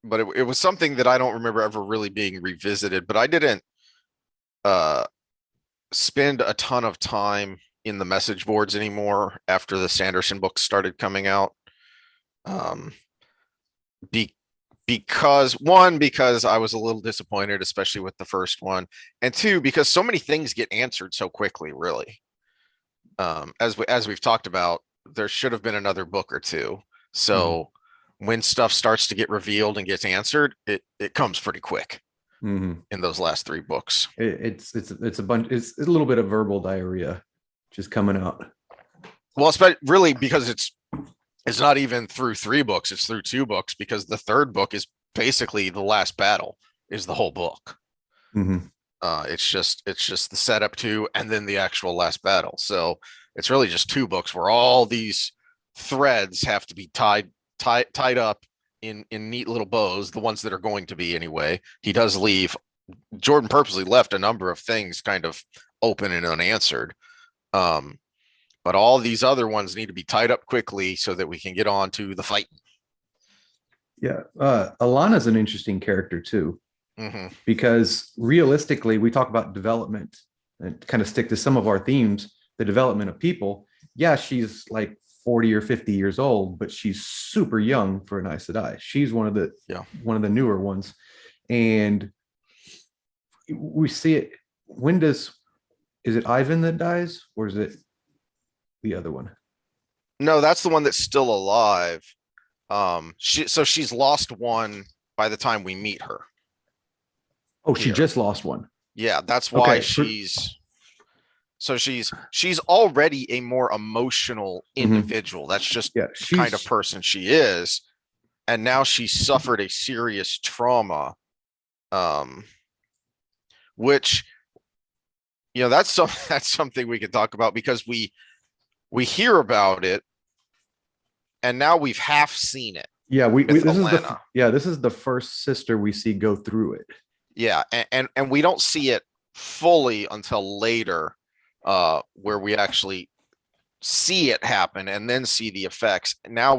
but it was something that I don't remember ever really being revisited. But I didn't uh spend a ton of time in the message boards anymore after the Sanderson books started coming out. Um, be because one, because I was a little disappointed, especially with the first one, and two, because so many things get answered so quickly, really. As we've talked about, there should have been another book or two. Mhm. So when stuff starts to get revealed and gets answered, it comes pretty quick Mhm. in those last three books. It's a bunch. It's a little bit of verbal diarrhea just coming out. Well, really because it's not even through three books, it's through two books, because the third book is basically the last battle, is the whole book. Mhm. It's just the setup to and then the actual last battle. So it's really just two books where all these threads have to be tied up in neat little bows, the ones that are going to be anyway. He does leave, Jordan purposely left a number of things kind of open and unanswered. Um, but all these other ones need to be tied up quickly so that we can get on to the fight. Yeah, Alana's an interesting character too, Mm-hmm. because realistically, we talk about development and kind of stick to some of our themes, the development of people. Yeah, she's like 40 or 50 years old, but she's super young for an Aes Sedai. She's Yeah. one of the newer ones. And we see it. When does is it Ivan that dies, or is it the other one? No, that's the one that's still alive. She's lost one by the time we meet her Oh, she here. just lost one. Yeah, that's why Okay. she's already a more emotional Mhm. individual. That's just Yeah, the kind of she's person she is. And now she suffered a serious trauma, um, which that's something we could talk about, because we hear about it and now we've half seen it yeah, we with this is Alanna. this is the first sister we see go through it. Yeah, and we don't see it fully until later, where we actually see it happen and then see the effects. Now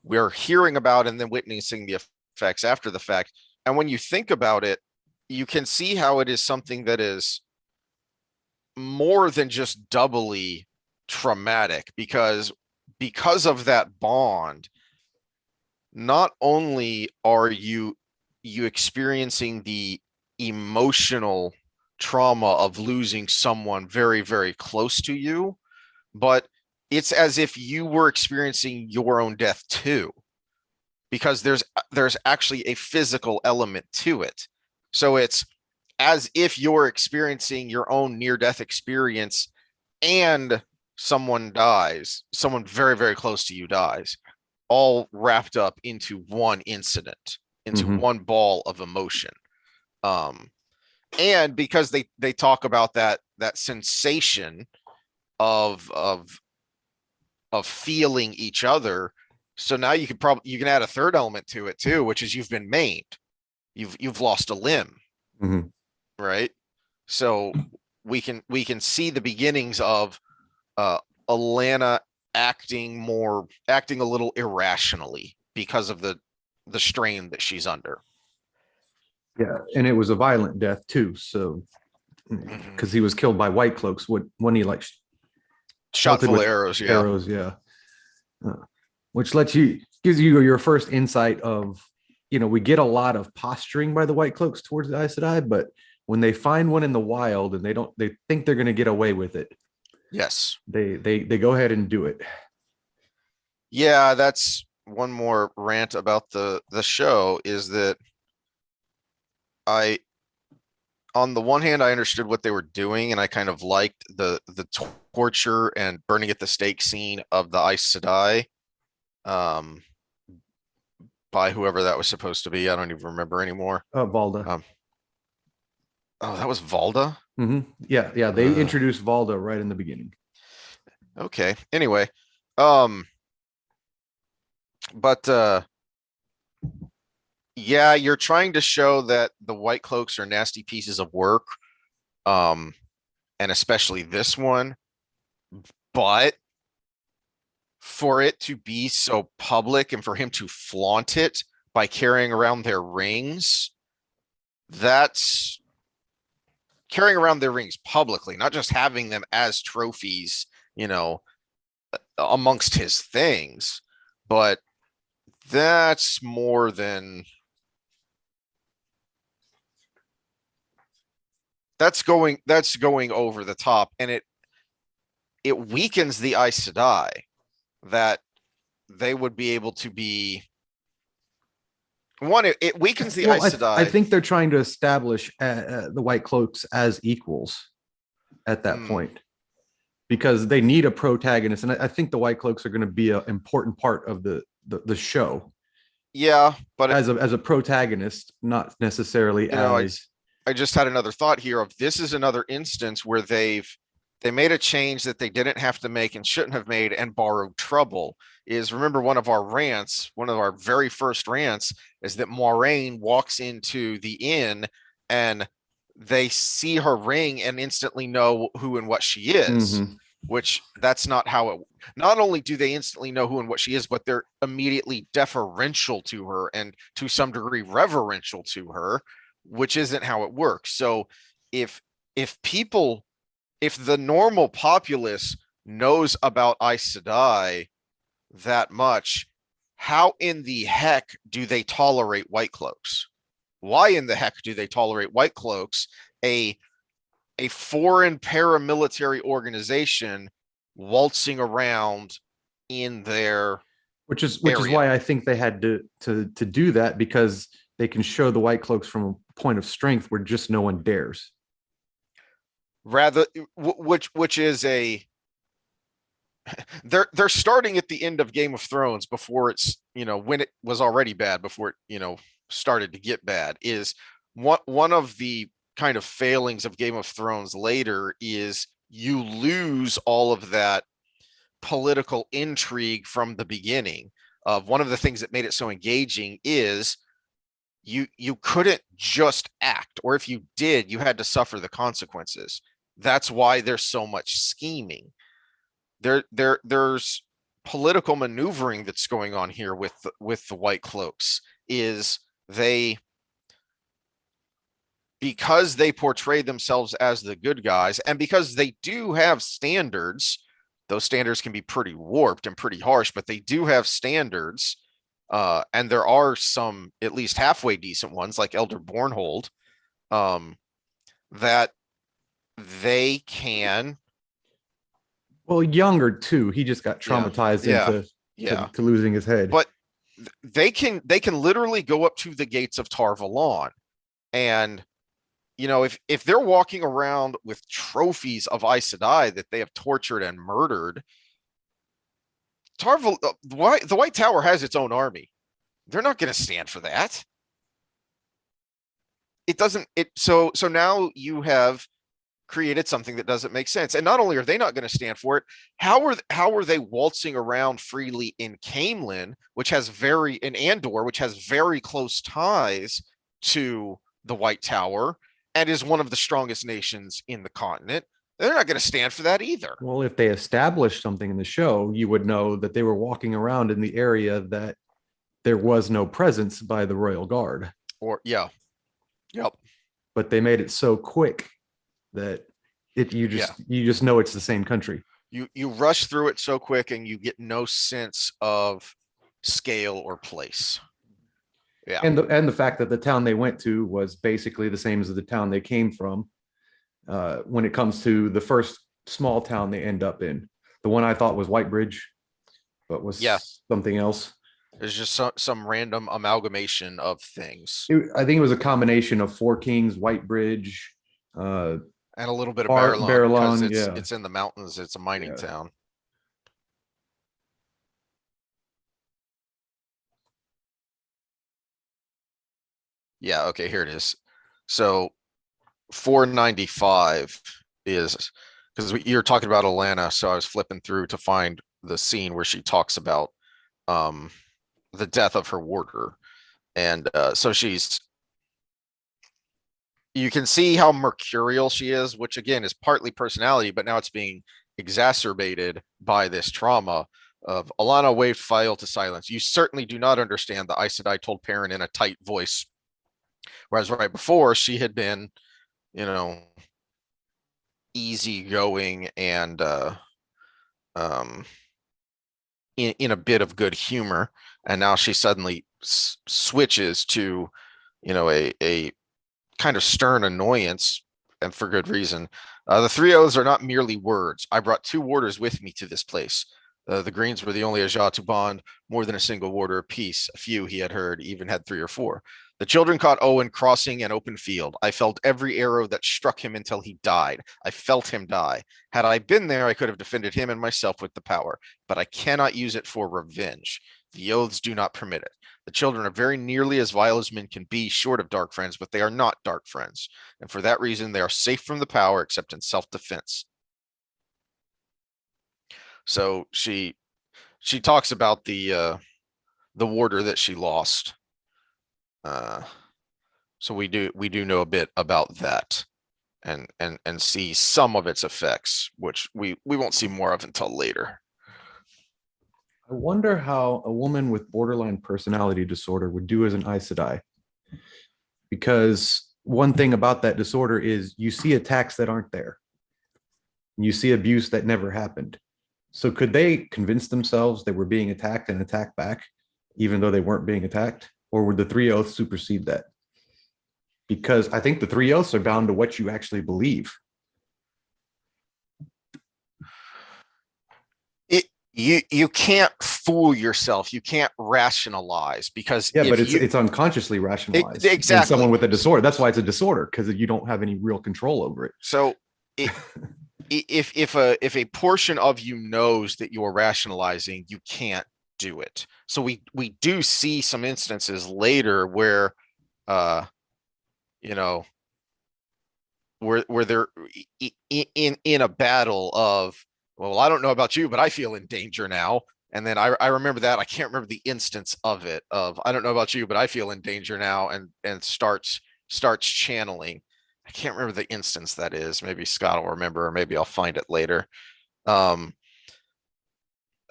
we're hearing about and then witnessing the effects after the fact. And when you think about it, you can see how it is something that is more than just doubly traumatic, because of that bond. Not only are you experiencing the emotional trauma of losing someone very, very close to you, but it's as if you were experiencing your own death too, because there's actually a physical element to it. So it's as if you're experiencing your own near death experience, and someone very, very close to you dies, all wrapped up into one incident, into Mhm. one ball of emotion. Um, and because they talk about that sensation of feeling each other, so now you can add a third element to it too, which is you've been maimed, you've lost a limb, Mhm. right? So we can see the beginnings of uh Alanna acting a little irrationally because of the strain that she's under. Yeah, and it was a violent death too. So Mm-hmm. because he was killed by Whitecloaks, when he like Shot pelted full of with arrows, yeah. arrows. Yeah, uh, which gives you your first insight of, we get a lot of posturing by the Whitecloaks towards the Aes Sedai, but when they find one in the wild and they think they're going to get away with it, Yes. they go ahead and do it. Yeah, that's one more rant about the show, is that I on the one hand I understood what they were doing, and I kind of liked the torture and burning at the stake scene of the Aes Sedai. um, by whoever that was supposed to be. I don't even remember anymore. Valda. Oh, that was Valda? Yeah, yeah. They introduced Valda right in the beginning. Okay. Anyway, um, but yeah, you're trying to show that the White Cloaks are nasty pieces of work, and especially this one. But for it to be so public and for him to flaunt it by carrying around their rings, that's carrying around their rings publicly, not just having them as trophies, you know, amongst his things, but that's more than that's going over the top, and it weakens the Aes Sedai that they would be able to be one. It weakens the Well, Aes I Sedai. think they're trying to establish the White Cloaks as equals at that point, because they need a protagonist, and I think the White Cloaks are going to be an important part of the show. Yeah, but as a protagonist, not necessarily as. I just had another thought here of this is another instance where they made a change that they didn't have to make and shouldn't have made and borrowed trouble. Is remember one of our very first rants is that Moiraine walks into the inn and they see her ring and instantly know who and what she is, which that's not how it. Not only do they instantly know who and what she is, but they're immediately deferential to her and to some degree reverential to her, which isn't how it works. So if people, if the normal populace knows about Aes Sedai that much, how in the heck do they tolerate White Cloaks? Why in the heck do they tolerate White Cloaks, a foreign paramilitary organization waltzing around in their which is why I think they had to do that, because they can show the White Cloaks from a point of strength where just no one dares. Rather, which is a they're starting at the end of Game of Thrones before it's, when it was already bad, before it started to get bad. Is one of the kind of failings of Game of Thrones later is you lose all of that political intrigue from the beginning. Of one of the things that made it so engaging is you couldn't just act, or if you did, you had to suffer the consequences. That's why there's so much scheming. There's political maneuvering that's going on here with the White Cloaks. Is they, because they portray themselves as the good guys, and because they do have standards, those standards can be pretty warped and pretty harsh, but they do have standards. And there are some at least halfway decent ones like Elder Bornhold, that they can. Well, younger too. He just got traumatized into losing his head. But they can literally go up to the gates of Tar Valon, and if they're walking around with trophies of Aes Sedai that they have tortured and murdered, the White Tower has its own army. They're not going to stand for that. It doesn't. So now you have created something that doesn't make sense. And not only are they not going to stand for it, how are they waltzing around freely in Camelin, in Andor, which has very close ties to the White Tower and is one of the strongest nations in the continent? They're not going to stand for that either. Well, if they established something in the show, you would know that they were walking around in the area that there was no presence by the Royal Guard. Yep. But they made it so quick that you just know it's the same country. You rush through it so quick and you get no sense of scale or place. Yeah. And the fact that the town they went to was basically the same as the town they came from. When it comes to the first small town they end up in, the one I thought was Whitebridge, but was something else. There's just some random amalgamation of things. I think it was a combination of Four Kings, Whitebridge, and a little bit of Barrelon, because it's in the mountains. It's a mining town. Yeah, okay, here it is. So 495 is because you're talking about Alanna, so I was flipping through to find the scene where she talks about um the death of her warder. And so you can see how mercurial she is, which again is partly personality, but now it's being exacerbated by this trauma of Alanna waved File to silence. You certainly do not understand, the Aes Sedai told Perrin in a tight voice. Whereas right before, she had been, you know, easygoing and um, in a bit of good humor. And now she suddenly switches to, a kind of stern annoyance, and for good reason. The three oaths are not merely words. I brought two warders with me to this place. The Greens were the only Ajah to bond more than a single warder apiece. A few, he had heard, even had three or four. The children caught Owen crossing an open field. I felt every arrow that struck him until he died. I felt him die. Had I been there, I could have defended him and myself with the power, but I cannot use it for revenge. The oaths do not permit it. The children are very nearly as vile as men can be, short of dark friends, but they are not dark friends. And for that reason, they are safe from the power except in self-defense. So she talks about the warder that she lost. Uh, so we do know a bit about that, and see some of its effects, which we won't see more of until later. I wonder how a woman with borderline personality disorder would do as an Aes Sedai. Because one thing about that disorder is you see attacks that aren't there. You see abuse that never happened. So could they convince themselves they were being attacked and attack back, even though they weren't being attacked? Or would the three oaths supersede that? Because I think the three oaths are bound to what you actually believe. You can't fool yourself. You can't rationalize, because Yeah, but if it's you unconsciously rationalized in exactly. someone with a disorder. That's why it's a disorder, because you don't have any real control over it. So it, if a portion of you knows that you are rationalizing, you can't do it. So we do see some instances later where uh you know where they're in a battle of, well, I don't know about you, but I feel in danger now. And then I remember that. I can't remember the instance of it, of I don't know about you, but I feel in danger now, and starts channeling. I can't remember the instance that is. Maybe Scott will remember, or maybe I'll find it later. Um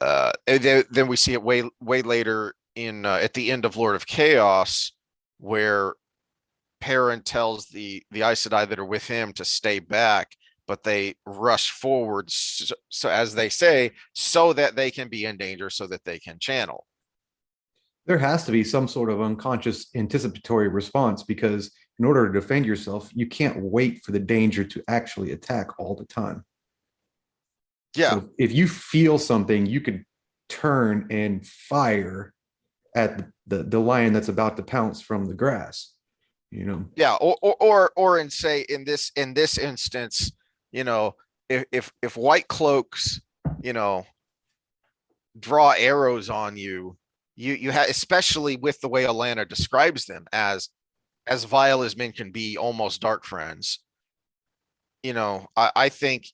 and then we see it way later in at the end of Lord of Chaos, where Perrin tells the Aes Sedai that are with him to stay back, but they rush forward, so as they say, so that they can be in danger, so that they can channel. There has to be some sort of unconscious anticipatory response, because in order to defend yourself, you can't wait for the danger to actually attack all the time. Yeah, So if you feel something, you could turn and fire at the lion that's about to pounce from the grass. You know, yeah, or in say in this instance, you know, if white cloaks, you know, draw arrows on you, you have, especially with the way Alanna describes them as vile as men can be, almost dark friends. I think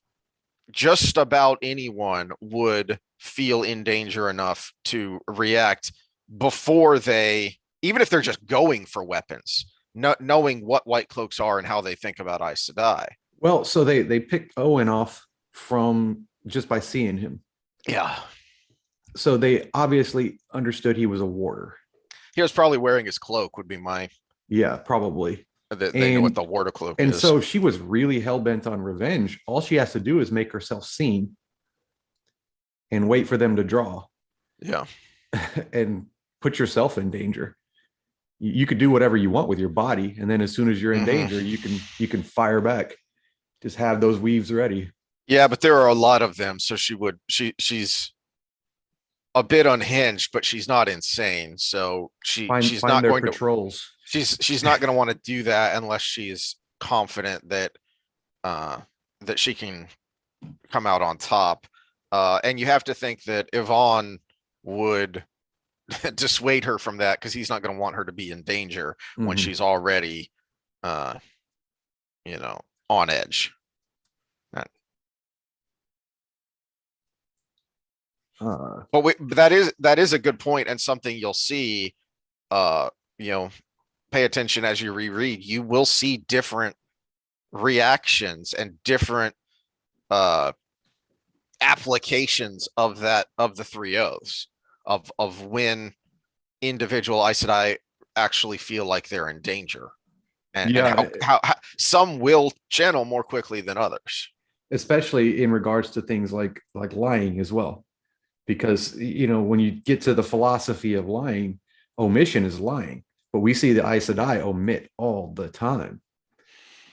just about anyone would feel in danger enough to react before they, even if they're just going for weapons, knowing what white cloaks are and how they think about Aes Sedai. well, so they picked Owen off from just by seeing him. Yeah, So they obviously understood he was a warder. he was probably wearing his cloak. Would be my Yeah, probably. that they know what And the warder cloak and is. so she was really hell bent on revenge. All she has to do is make herself seen and wait for them to draw Yeah. and put yourself in danger. You could do whatever you want with your body, and then as soon as you're in Mm-hmm. danger, you can fire back. Just have those weaves ready. Yeah, but there are a lot of them, so she's a bit unhinged, but she's not insane. So she's Find not their going to patrols. she's not going to want to do that unless she's confident uh that she can come out on top. And you have to think that Yvonne would dissuade her from that, because he's not going to want her to be in danger when Mhm. she's already, on edge. Uh, But that is a good point, and something you'll see. Uh, you know, pay attention as you reread. You will see different reactions and different uh applications of the three oaths of when individual Aes Sedai actually feel like they're in danger, and yeah, how some will channel more quickly than others. especially in regards to things like lying as well, because when you get to the philosophy of lying, omission is lying, but we see the Aes Sedai omit all the time,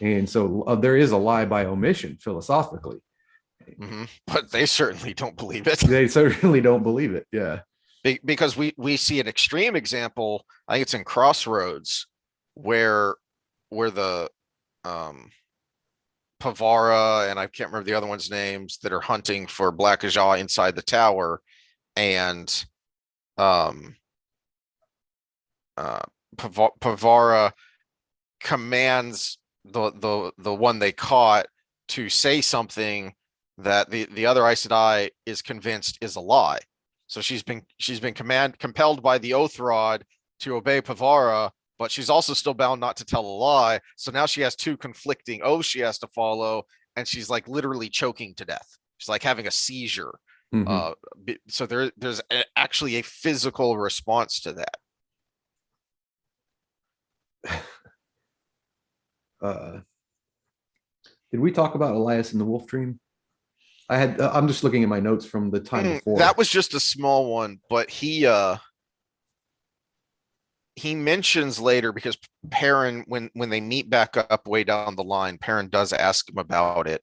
and so there is a lie by omission philosophically. But they certainly don't believe it. They certainly don't believe it. Yeah. Because we see an extreme example. I think it's in Crossroads, where the um Pavara, and I can't remember the other one's names, that are hunting for Black Ajah inside the tower, and um Pavara commands the one they caught to say something that the other Aes Sedai is convinced is a lie. So she's been compelled by the oath rod to obey Pavara, but she's also still bound not to tell a lie. So now she has two conflicting oaths she has to follow, and she's like literally choking to death. She's like having a seizure. Mhm. So there's actually a physical response to that. uh did we talk about Elias in the Wolf Dream? I'm just looking at my notes from the time That before. was just a small one, but he mentions later, because Perrin, when they meet back up way down the line, Perrin does ask him about it,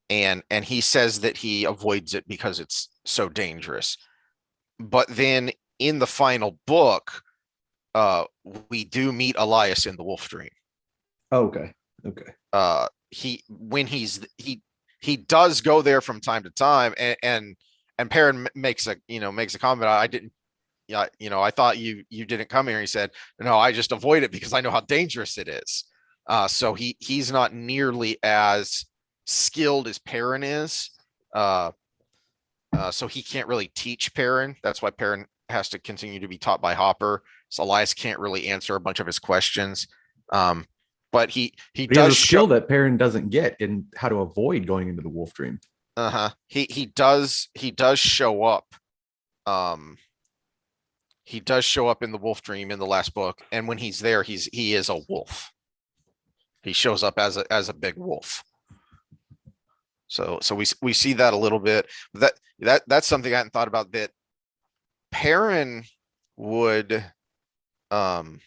and he says that he avoids it because it's so dangerous. But then in the final book, we do meet Elias in the Wolf Dream. Oh, okay. Okay. He does go there from time to time, and Perrin makes a comment. I didn't, yeah, I thought you didn't come here. He said, no, I just avoid it because I know how dangerous it is. So he's not nearly as skilled as Perrin is. Uh, so he can't really teach Perrin. That's why Perrin has to continue to be taught by Hopper. So Elias can't really answer a bunch of his questions. Um, but he But he has does a show. skill that Perrin doesn't get in how to avoid going into the Wolf Dream. He does show up. Um, he does show up in the Wolf Dream in the last book, and when he's there, he is a wolf. He shows up as a big wolf. So we see that a little bit. That's something I hadn't thought about. That Perrin would um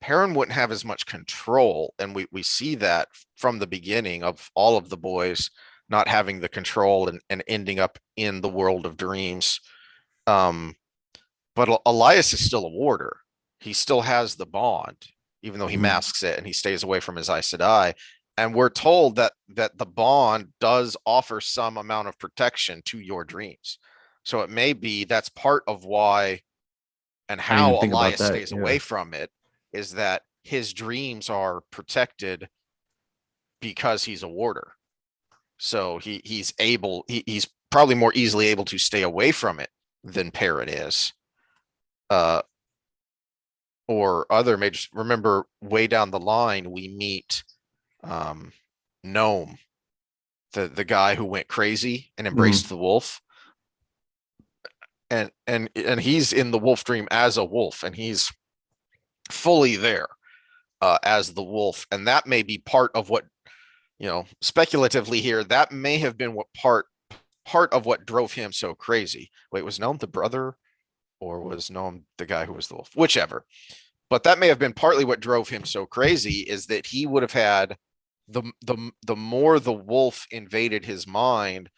Perrin wouldn't have as much control, and we see that from the beginning of all of the boys not having the control and ending up in the world of dreams. Um, but Elias is still a warder. He still has the bond, even though he Mhm. masks it and he stays away from his Aes Sedai. And we're told that the bond does offer some amount of protection to your dreams. So it may be that's part of why and I didn't how even think about Elias that. stays Yeah. away from it, is that his dreams are protected because he's a warder. So he's probably more easily able to stay away from it than Perrin is. Uh, or other majors. Remember, way down the line, we meet um, Gnome, the guy who went crazy and embraced Mhm. the wolf, and he's in the Wolf Dream as a wolf, and he's fully there as the wolf, and that may be part of what, speculatively here, that may have been what part of what drove him so crazy. Wait, was Gnome the brother, or was Gnome the guy who was the wolf? Whichever. But that may have been partly what drove him so crazy, is that he would have had the more the wolf invaded his mind,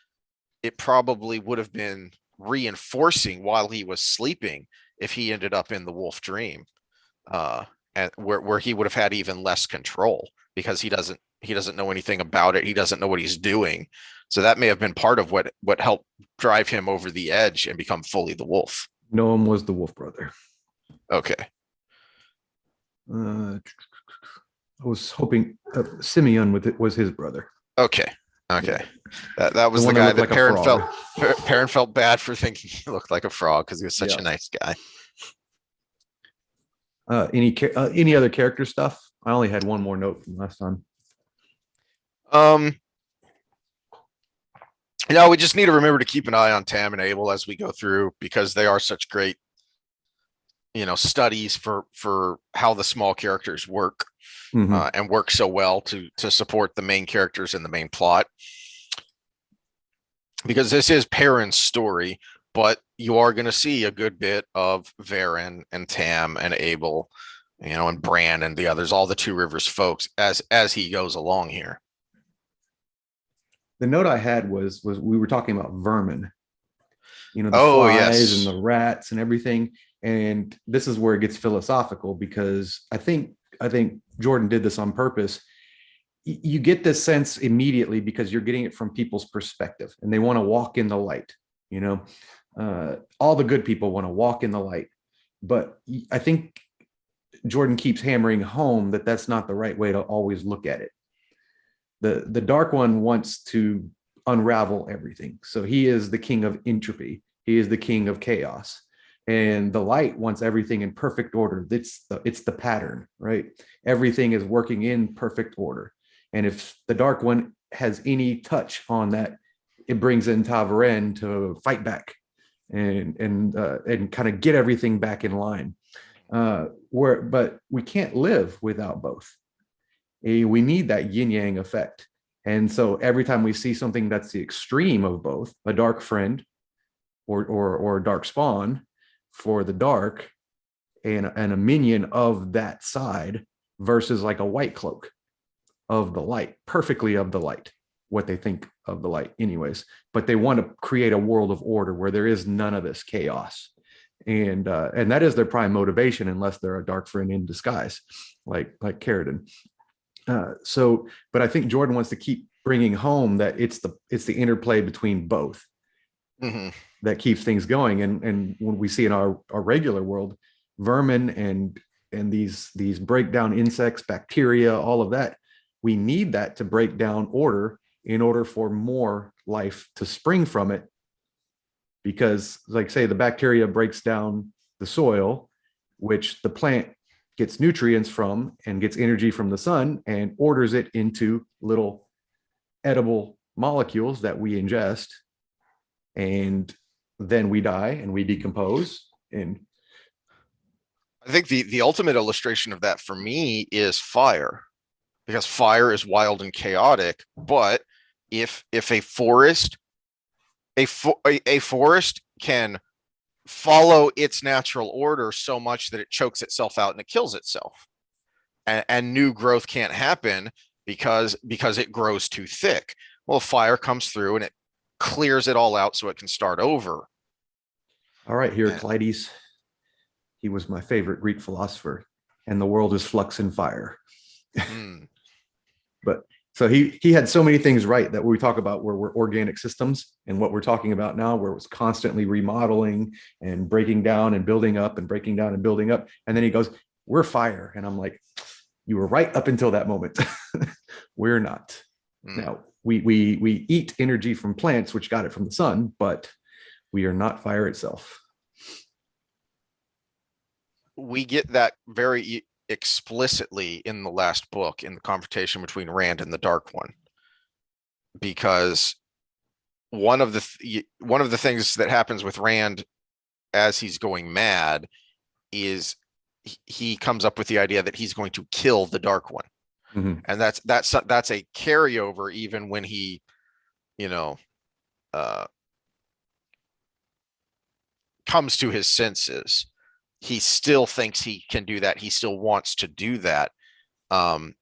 it probably would have been reinforcing while he was sleeping if he ended up in the wolf dream, uh and where he would have had even less control, because he doesn't know anything about it. He doesn't know what he's doing. So that may have been part of what helped drive him over the edge and become fully the wolf. Noam was the wolf brother. Okay. I was hoping Simeon with it was his brother. Okay. Okay. That was the one that guy looked that like a Perrin frog. felt bad for thinking he looked like a frog because he was such a Yeah. nice guy. Any other character stuff? I only had one more note from last time. Um, we just need to remember to keep an eye on Tam and Abel as we go through because they are such great, studies for how the small characters work and work so well to support the main characters in the main plot. Because this is Perrin's story, but you are going to see a good bit of Verin and Tam and Abel, and Bran and the others, all the Two Rivers folks as he goes along here. The note I had was we were talking about vermin, the Oh, flies yes. and the rats and everything. And this is where it gets philosophical because I think Jordan did this on purpose. You get this sense immediately because you're getting it from people's perspective and they want to walk in the light. All the good people want to walk in the light, but I think Jordan keeps hammering home that that's not the right way to always look at it. The dark one wants to unravel everything. So he is the king of entropy. He is the king of chaos. And the light wants everything in perfect order. It's the pattern, right? Everything is working in perfect order. And if the dark one has any touch on that, it brings in Verin to fight back and kind of get everything back in line. But we can't live without both. We need that yin yang effect. And so every time we see something that's the extreme of both, a dark friend or a dark spawn for the dark and a minion of that side versus like a Whitecloak of the light, perfectly of the light, what they think of the light anyways, but they want to create a world of order where there is none of this chaos. And that is their prime motivation, unless they're a dark friend in disguise, like Carradine. But I think Jordan wants to keep bringing home that it's the interplay between both that keeps things going. And when we see in our regular world, vermin and these breakdown insects, bacteria, all of that, we need that to break down order in order for more life to spring from it. Because, like, say, the bacteria breaks down the soil, which the plant gets nutrients from and gets energy from the sun and orders it into little edible molecules that we ingest. And then we die and we decompose. And I think the ultimate illustration of that for me is fire, because fire is wild and chaotic. But if a forest can follow its natural order so much that it chokes itself out and it kills itself, and new growth can't happen because it grows too thick. Well, fire comes through and it clears it all out so it can start over. All right, Heraclides. He was my favorite Greek philosopher, and the world is flux and fire. But so he had so many things right that we talk about where we're organic systems, and what we're talking about now where it's constantly remodeling and breaking down and building up and breaking down and building up. And then he goes, we're fire. And I'm like, you were right up until that moment. We're not. Now we eat energy from plants, which got it from the sun, but we are not fire itself. We get that very explicitly in the last book, in the confrontation between Rand and the Dark One, because one of the things that happens with Rand as he's going mad is he comes up with the idea that he's going to kill the Dark One. And that's a carryover even when he comes to his senses. He still thinks he can do that. He still wants to do that. And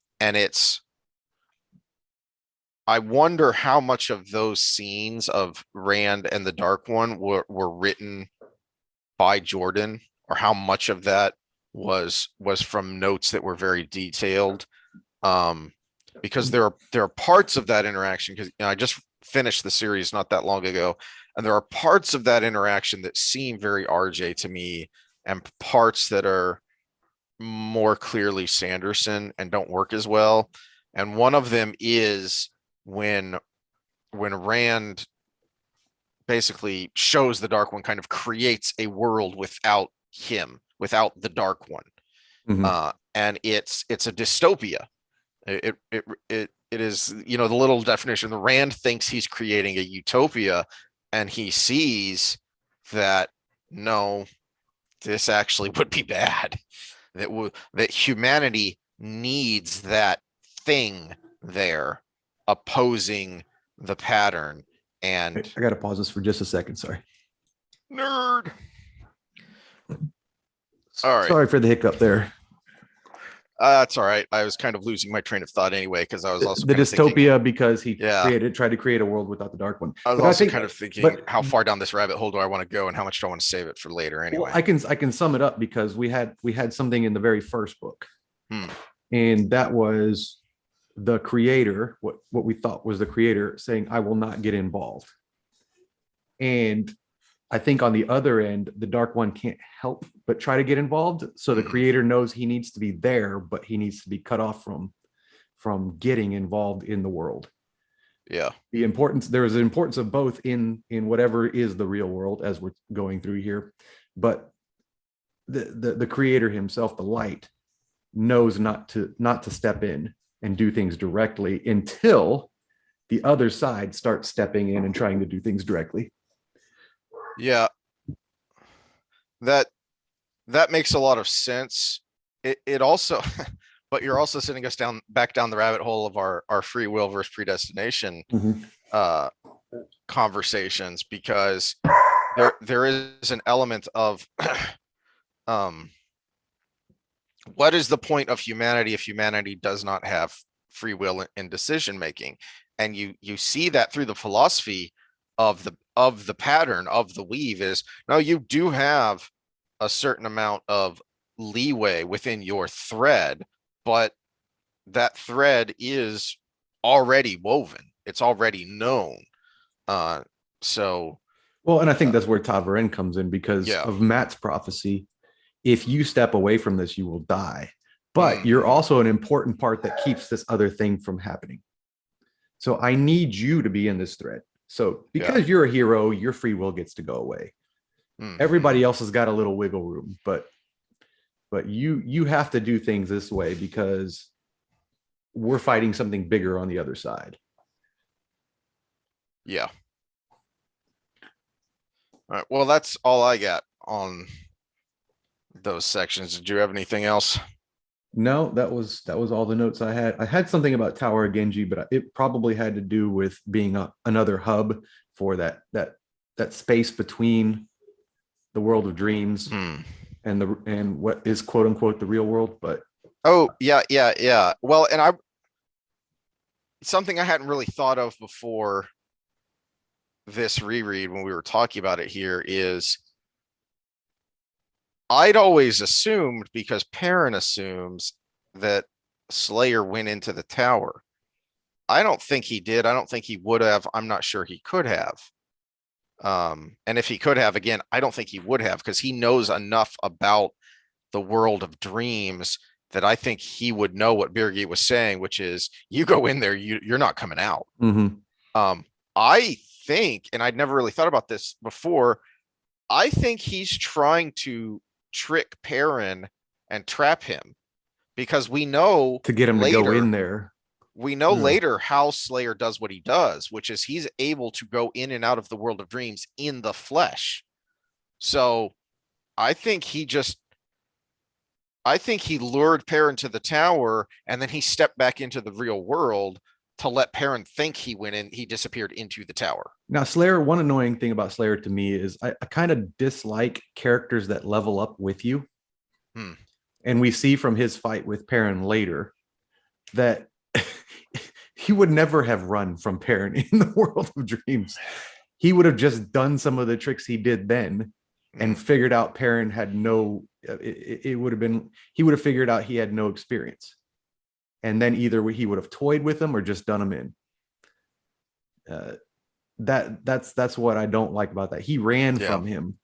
I wonder how much of those scenes of Rand and the Dark One were written by Jordan, or how much of that was from notes that were very detailed. Because there are parts of that interaction, because I just finished the series not that long ago, and there are parts of that interaction that seem very RJ to me, and parts that are more clearly Sanderson and don't work as well. And one of them is when Rand basically shows the Dark One, kind of creates a world without him, without the Dark One. And it's a dystopia. It is, you know, the little definition. The Rand thinks he's creating a utopia, and he sees that no, this actually would be bad. That humanity needs that thing there opposing the pattern. And I gotta pause this for just a second. Sorry. Nerd. All right. Sorry for the hiccup there. That's all right. I was kind of losing my train of thought anyway, because I was also the dystopia thinking, because he tried to create a world without the Dark One. I was also kind of thinking, how far down this rabbit hole do I want to go, and how much do I want to save it for later anyway? Well, I can sum it up, because we had something in the very first book, and that was the creator, what we thought was the creator, saying, "I will not get involved." And I think on the other end, the Dark One can't help but try to get involved. So the creator knows he needs to be there, but he needs to be cut off from getting involved in the world. Yeah. There is an importance of both in whatever is the real world, as we're going through here. But the creator himself, the light, knows not to step in and do things directly until the other side starts stepping in and trying to do things directly. Yeah, that makes a lot of sense. It also, but you're also sending us back down the rabbit hole of our free will versus predestination conversations, because there is an element of what is the point of humanity if humanity does not have free will in decision making? And you see that through the philosophy of the pattern of the weave is, no, you do have a certain amount of leeway within your thread, but that thread is already woven. It's already known. So well, and I think that's where Verin comes in, because of Matt's prophecy. If you step away from this, you will die. But you're also an important part that keeps this other thing from happening. So I need you to be in this thread. So because you're a hero, your free will gets to go away. Everybody else has got a little wiggle room, but you have to do things this way because we're fighting something bigger on the other side. Yeah. All right. Well, that's all I got on those sections. Did you have anything else? No, that was all the notes I had. I had something about Tower of Genji, but it probably had to do with being another hub for that space between the world of dreams and what is quote unquote the real world. But yeah. Well, and something I hadn't really thought of before this reread when we were talking about it here is, I'd always assumed, because Perrin assumes, that Slayer went into the tower. I don't think he did. I don't think he would have. I'm not sure he could have. And if he could have, again, I don't think he would have, because he knows enough about the world of dreams that I think he would know what Birgit was saying, which is, you go in there, you're not coming out. I think, and I'd never really thought about this before, I think he's trying to trick Perrin and trap him, because we know to get him later, to go in there. We know later how Slayer does what he does, which is he's able to go in and out of the world of dreams in the flesh. So I think he lured Perrin to the tower, and then he stepped back into the real world to let Perrin think he went in. He disappeared into the tower. Now, Slayer, one annoying thing about Slayer to me is I kind of dislike characters that level up with you. And we see from his fight with Perrin later that he would never have run from Perrin in the world of dreams. He would have just done some of the tricks he did then and figured out Perrin had no, he would have figured out he had no experience. And then either he would have toyed with him or just done him in. that's what I don't like about that. He ran Yeah. from him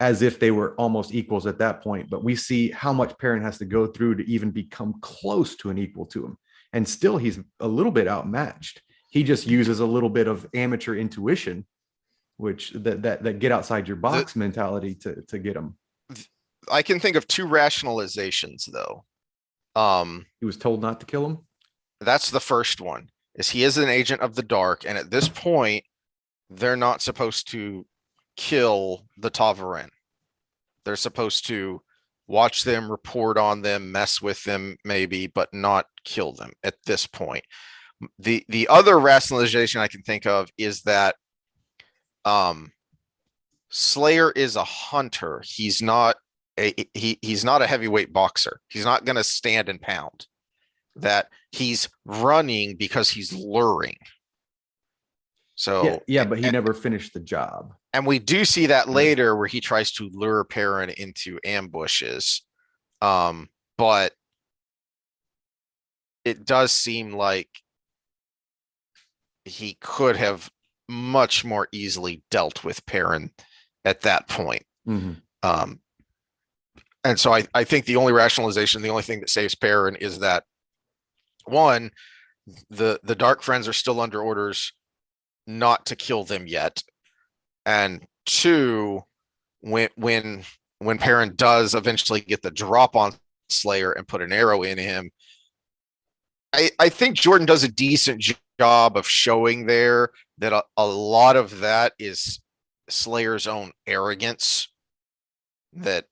as if they were almost equals at that point, but we see how much Perrin has to go through to even become close to an equal to him, and still he's a little bit outmatched. He just uses a little bit of amateur intuition, which that get outside your box mentality to get him. I can think of two rationalizations though. He was told not to kill him. That's the first one, is he is an agent of the dark, and at this point, they're not supposed to kill the Verin. They're supposed to watch them, report on them, mess with them, maybe, but not kill them at this point. The other rationalization I can think of is that Slayer is a hunter. He's not he's not a heavyweight boxer. He's not going to stand and pound. That he's running because he's luring. So yeah, but he never finished the job. And we do see that later where he tries to lure Perrin into ambushes. But it does seem like he could have much more easily dealt with Perrin at that point. Mm-hmm. And so I think the only rationalization, the only thing that saves Perrin is that, one, the Dark Friends are still under orders not to kill them yet. And two, when Perrin does eventually get the drop on Slayer and put an arrow in him, I think Jordan does a decent job of showing there that a lot of that is Slayer's own arrogance that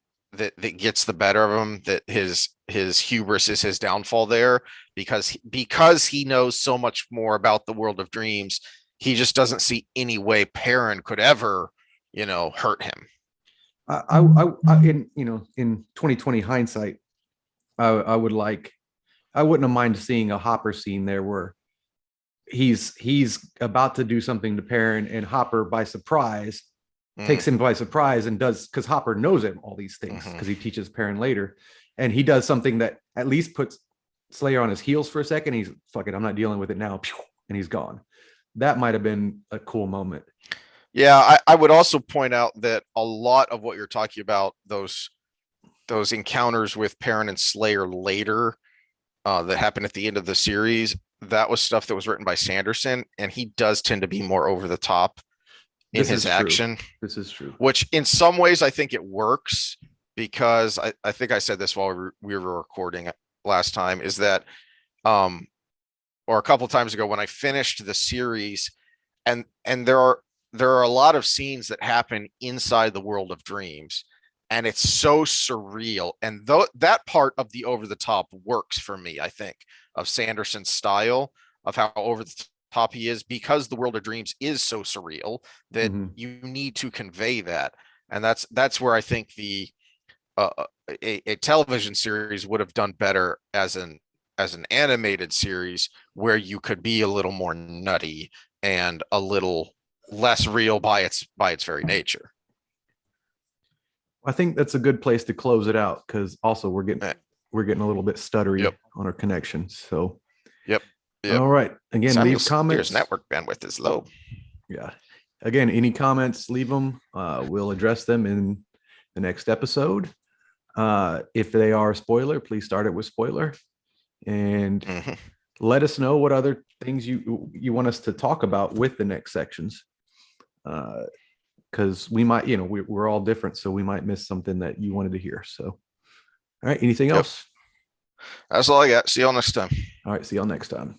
gets the better of him, that his hubris is his downfall there, because he knows so much more about the world of dreams. He just doesn't see any way Perrin could ever, hurt him. I in 2020 hindsight, I wouldn't have minded seeing a Hopper scene there where he's about to do something to Perrin, and Hopper by surprise takes him by surprise and does, because Hopper knows him all these things because he teaches Perrin later, and he does something that at least puts Slayer on his heels for a second. He's, fuck it, I'm not dealing with it now, and he's gone. That might have been a cool moment. Yeah, I would also point out that a lot of what you're talking about, those encounters with Perrin and Slayer later, that happened at the end of the series, that was stuff that was written by Sanderson, and he does tend to be more over the top in his action. This is true. Which in some ways I think it works, because I think I said this while we were recording last time, is that or a couple of times ago when I finished the series, and there are a lot of scenes that happen inside the world of dreams, and it's so surreal, and that part of the over the top works for me, I think, of Sanderson's style, of how over the top he is, because the world of dreams is so surreal that you need to convey that. And that's where I think a television series would have done better as an animated series, where you could be a little more nutty and a little less real by its very nature. I think that's a good place to close it out, because also we're getting a little bit stuttery on our connection. So Yep. All right. Again, leave comments. Network bandwidth is low. Yeah. Again, any comments, leave them. We'll address them in the next episode. If they are a spoiler, please start it with spoiler, and let us know what other things you want us to talk about with the next sections. Because we might, we're all different, so we might miss something that you wanted to hear. So, all right. Anything else? That's all I got. See y'all next time. All right. See y'all next time.